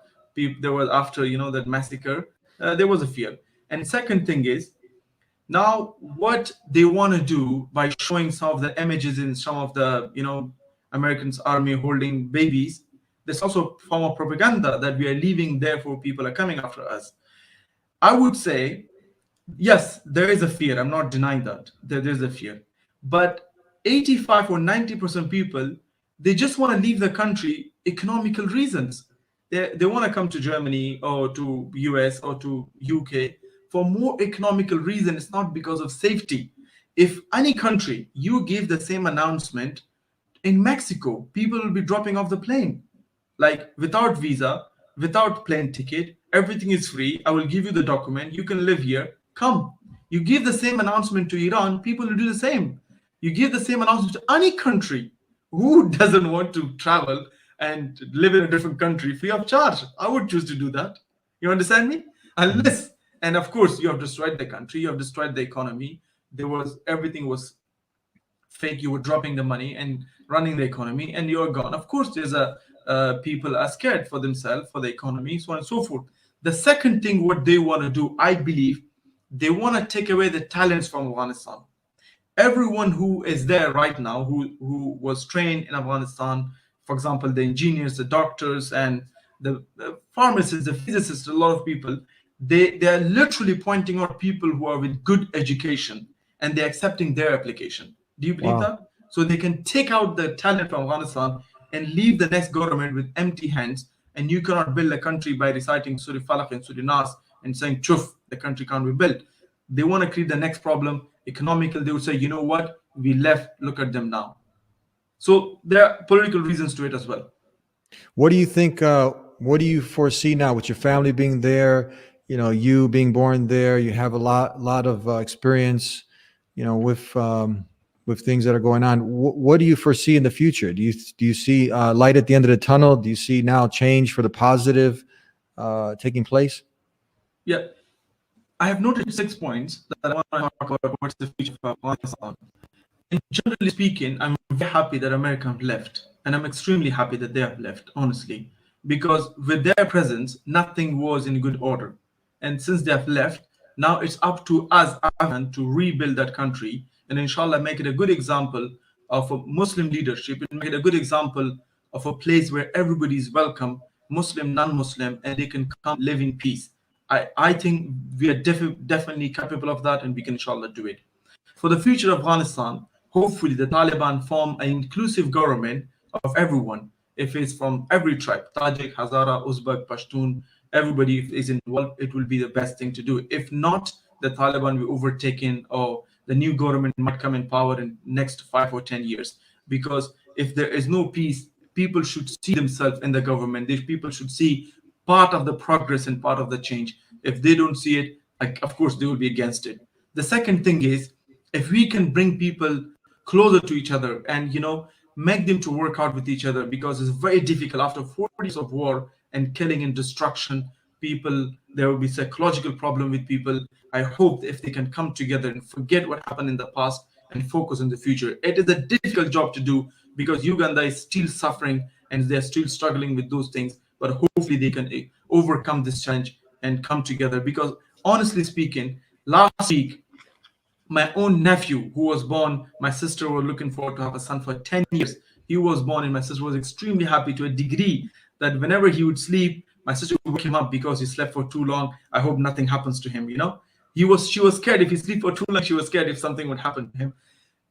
There was after that massacre, there was a fear. And second thing is, now what they want to do by showing some of the images in some of the Americans army holding babies, there's also a form of propaganda that we are leaving there for people are coming after us. I would say yes, there is a fear. I'm not denying that there's a fear, but 85 or 90% people, they just want to leave the country economical reasons. They want to come to Germany or to US or to UK for more economical reason. It's not because of safety. If any country you give the same announcement, in Mexico, people will be dropping off the plane, like without visa, without plane ticket, everything is free. I will give you the document. You can live here. Come. You give the same announcement to Iran, people will do the same. You give the same announcement to any country. Who doesn't want to travel and live in a different country free of charge? I would choose to do that. You understand me? Unless, and of course, you have destroyed the country, you have destroyed the economy. Everything was fake. You were dropping the money and running the economy, and you're gone. Of course, there's a people are scared for themselves, for the economy, so on and so forth. The second thing, what they want to do, I believe, they want to take away the talents from Afghanistan. Everyone who is there right now, who was trained in Afghanistan, for example, the engineers, the doctors, and the pharmacists, the physicists, a lot of people, they are literally pointing out people who are with good education, and they're accepting their application. Do you believe Wow. that? So they can take out the talent from Afghanistan and leave the next government with empty hands. And you cannot build a country by reciting Surah Falaq and Surah Nas and saying, chuf, the country can't be built. They want to create the next problem, economical. They would say, you know what, we left, look at them now. So there are political reasons to it as well. What do you think? What do you foresee now with your family being there? You being born there, you have a lot of experience, with things that are going on. What do you foresee in the future? Do you see light at the end of the tunnel? Do you see now change for the positive taking place? Yeah, I have noted 6 points that I want to talk about. What's the future of Afghanistan? And generally speaking, I'm very happy that America have left, and I'm extremely happy that they have left, honestly, because with their presence, nothing was in good order. And since they have left, now it's up to us Afghan to rebuild that country, and inshallah make it a good example of a Muslim leadership, and make it a good example of a place where everybody is welcome, Muslim, non-Muslim, and they can come live in peace. I think we are definitely capable of that, and we can inshallah do it. For the future of Afghanistan, hopefully the Taliban form an inclusive government of everyone. If it's from every tribe, Tajik, Hazara, Uzbek, Pashtun, everybody is involved, it will be the best thing to do. If not, the Taliban will be overtaken, or the new government might come in power in next 5 or 10 years. Because if there is no peace, people should see themselves in the government. People should see part of the progress and part of the change. If they don't see it, of course, they will be against it. The second thing is, if we can bring people closer to each other and make them to work out with each other, because it's very difficult after 40 years of war and killing and destruction. People, there will be psychological problem with people. I hope if they can come together and forget what happened in the past and focus on the future. It is a difficult job to do, because Uganda is still suffering and they're still struggling with those things, but hopefully they can overcome this challenge and come together. Because honestly speaking, last week, my own nephew who was born, my sister was looking forward to have a son for 10 years. He was born, and my sister was extremely happy, to a degree that whenever he would sleep, my sister would wake him up because he slept for too long. I hope nothing happens to him. She was scared. If he sleep for too long, she was scared if something would happen to him.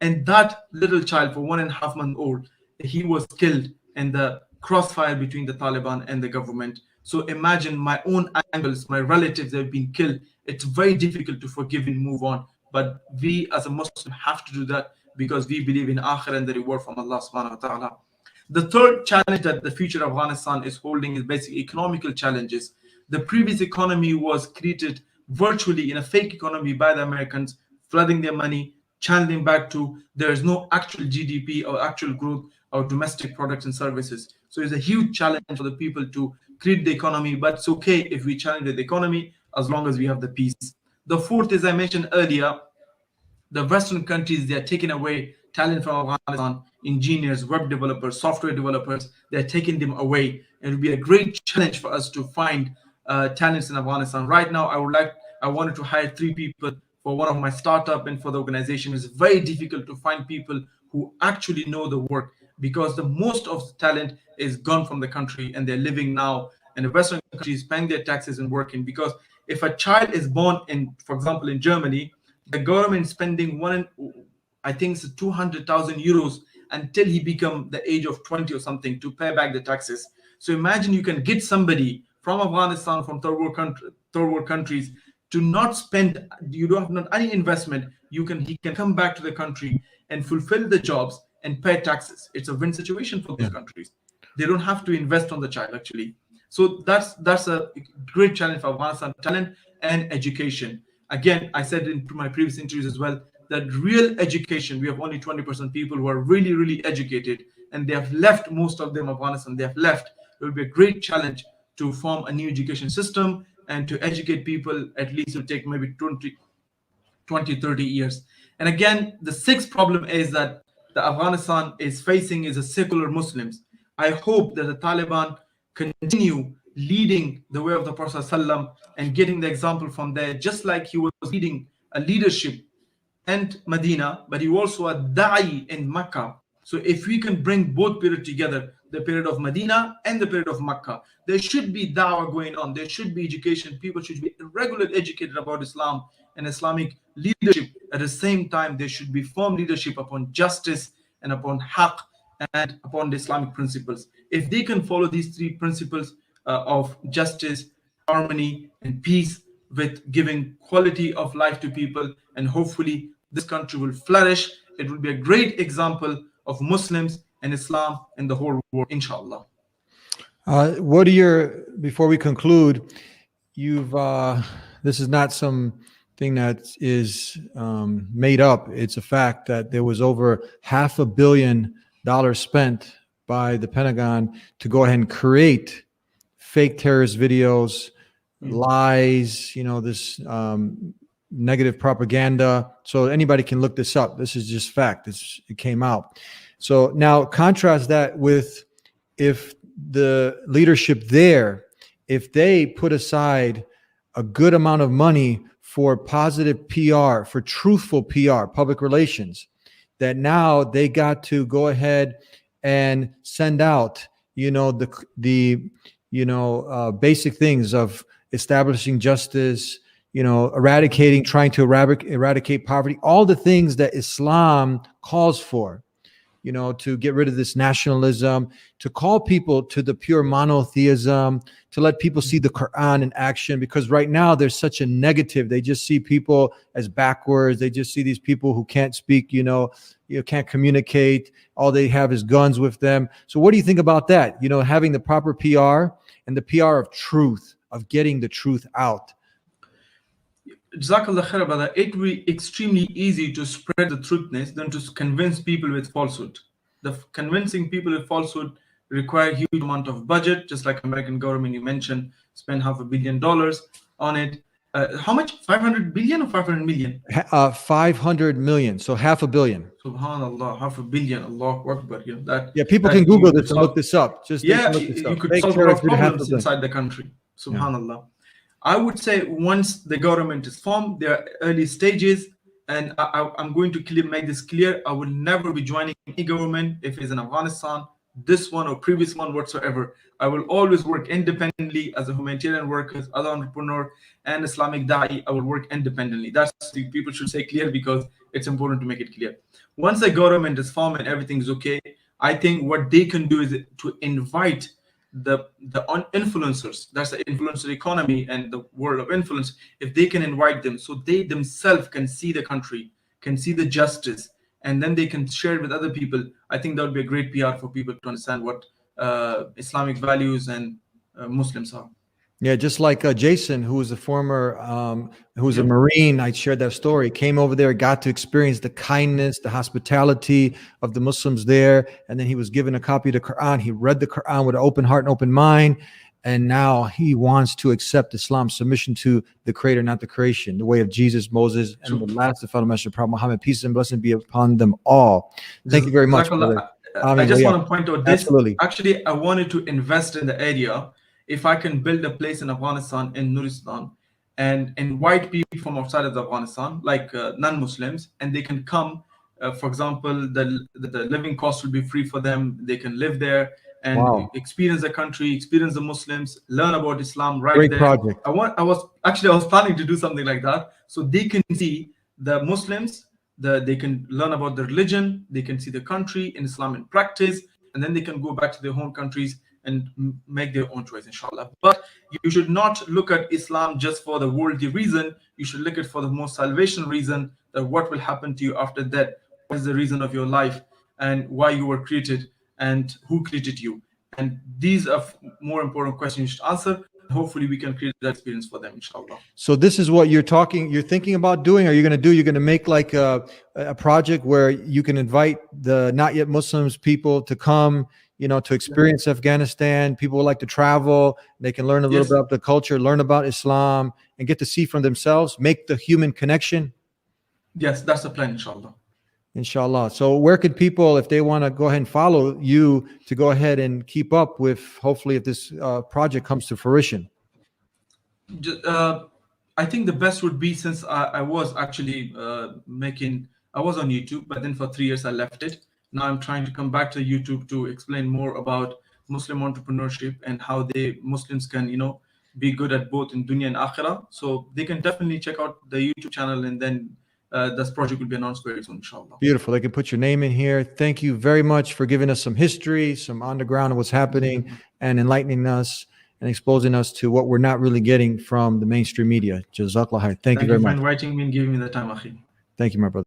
And that little child, for 1.5 months old, he was killed in the crossfire between the Taliban and the government. So imagine my own uncles, my relatives have been killed. It's very difficult to forgive and move on. But we as a Muslim have to do that, because we believe in Akhir and the reward from Allah subhanahu wa ta'ala. The third challenge that the future of Afghanistan is holding is basically economical challenges. The previous economy was created virtually in a fake economy by the Americans, flooding their money, channeling back to there is no actual GDP or actual growth or domestic products and services. So it's a huge challenge for the people to create the economy, but it's okay if we challenge the economy as long as we have the peace. The fourth, as I mentioned earlier, the Western countries, they are taking away talent from Afghanistan, engineers, web developers, software developers, they're taking them away. It will be a great challenge for us to find talents in Afghanistan. Right now, I wanted to hire 3 people for one of my startup and for the organization. It's very difficult to find people who actually know the work because the most of the talent is gone from the country and they're living now in the Western countries, paying their taxes and working. Because if a child is born in, for example, in Germany, the government spending I think it's 200,000 euros until he become the age of 20 or something to pay back the taxes. So imagine you can get somebody from Afghanistan, from third world countries, to not spend. You don't have not any investment. He can come back to the country and fulfill the jobs and pay taxes. It's a win situation for those countries. They don't have to invest on the child actually. So that's a great challenge for Afghanistan: talent and education. Again, I said in my previous interviews as well that real education, we have only 20% people who are really, really educated, and they have left, most of them, Afghanistan, they have left. It will be a great challenge to form a new education system and to educate people. At least it will take maybe 20, 30 years. And again, the sixth problem is that the Afghanistan is facing is a secular Muslims. I hope that the Taliban continue leading the way of the Prophet ﷺ and getting the example from there, just like he was leading a leadership and Medina, but he also a da'i in Mecca. So if we can bring both periods together, the period of Medina and the period of Mecca, there should be da'wah going on. There should be education. People should be regularly educated about Islam and Islamic leadership. At the same time, there should be firm leadership upon justice and upon haqq and upon the Islamic principles. If they can follow these 3 principles of justice, harmony, and peace, with giving quality of life to people, and hopefully this country will flourish. It will be a great example of Muslims and Islam in the whole world, inshallah. What are your, before we conclude, this is not something that is made up. It's a fact that there was over $500 million spent by the Pentagon to go ahead and create fake terrorist videos, lies, this negative propaganda. So anybody can look this up. This is just fact. It came out. So now contrast that with if the leadership there, if they put aside a good amount of money for positive PR, for truthful PR, public relations, that now they got to go ahead and send out, the basic things of establishing justice, trying to eradicate poverty, all the things that Islam calls for, to get rid of this nationalism, to call people to the pure monotheism, to let people see the Quran in action. Because right now there's such a negative. They just see people as backwards. They just see these people who can't speak, can't communicate. All they have is guns with them. So what do you think about that? Having the proper PR and the PR of truth, of getting the truth out. Jazakallah khair, brother. It will be extremely easy to spread the truthness than to convince people with falsehood. The convincing people with falsehood require huge amount of budget, just like American government, you mentioned, spend $500 million on it. How much? 500 billion or 500 million? 500 million, so $500 million. Subhanallah, $500 million. Allahu Akbar. People can Google this and look this up. You could solve a lot of problems inside the country. Subhanallah. Yeah. I would say once the government is formed, there are early stages, and I'm going to make this clear. I will never be joining any government if it's in Afghanistan, this one or previous one whatsoever. I will always work independently as a humanitarian worker, as an entrepreneur, and Islamic da'i. I will work independently. That's the people should say clear because it's important to make it clear. Once the government is formed and everything is okay, I think what they can do is to invite the influencers. That's the influencer economy and the world of influence. If they can invite them so they themselves can see the country, can see the justice, and then they can share it with other people, I think that would be a great PR for people to understand what Islamic values and Muslims are. Yeah, just like Jason, who was a former, who was a Marine. I shared that story. Came over there, got to experience the kindness, the hospitality of the Muslims there, and then he was given a copy of the Quran. He read the Quran with an open heart and open mind, and now he wants to accept Islam, submission to the Creator, not the creation, the way of Jesus, Moses, and the last, the final messenger, Prophet Muhammad. Peace and blessing be upon them all. Thank you very much, brother. I just want to point out this. Absolutely. Actually, I wanted to invest in the area. If I can build a place in Afghanistan, in Nuristan, and invite people from outside of Afghanistan, like non-Muslims, and they can come. For example, the living cost will be free for them. They can live there and experience the country, experience the Muslims, learn about Islam right Great there. project. I was planning to do something like that, so they can see the Muslims. They can learn about the religion, they can see the country in Islam in practice, and then they can go back to their home countries and make their own choice, inshallah. But you should not look at Islam just for the worldly reason. You should look at it for the most salvation reason, that what will happen to you after death, what is the reason of your life, and why you were created, and who created you. And these are more important questions you should answer. Hopefully we can create that experience for them, inshallah. So this is what you're thinking about doing? Are you going to do? You're going to make like a project where you can invite the not yet Muslims people to come, to experience Afghanistan. People would like to travel. They can learn a little bit about the culture, learn about Islam, and get to see for themselves, make the human connection. Yes, that's the plan, inshallah. Inshallah. So where could people, if they want to go ahead and follow you, to go ahead and keep up with, hopefully, if this project comes to fruition? I think the best would be, since I was actually I was on YouTube, but then for 3 years I left it. Now I'm trying to come back to YouTube to explain more about Muslim entrepreneurship and how Muslims can, be good at both in dunya and akhirah. So they can definitely check out the YouTube channel, and then this project will be announced very soon, inshallah. Beautiful. They can put your name in here. Thank you very much for giving us some history, some underground of what's happening, and enlightening us and exposing us to what we're not really getting from the mainstream media. Jazakallah khair. Thank you very much. Thank you for inviting me and giving me the time, akhi. Thank you, my brother.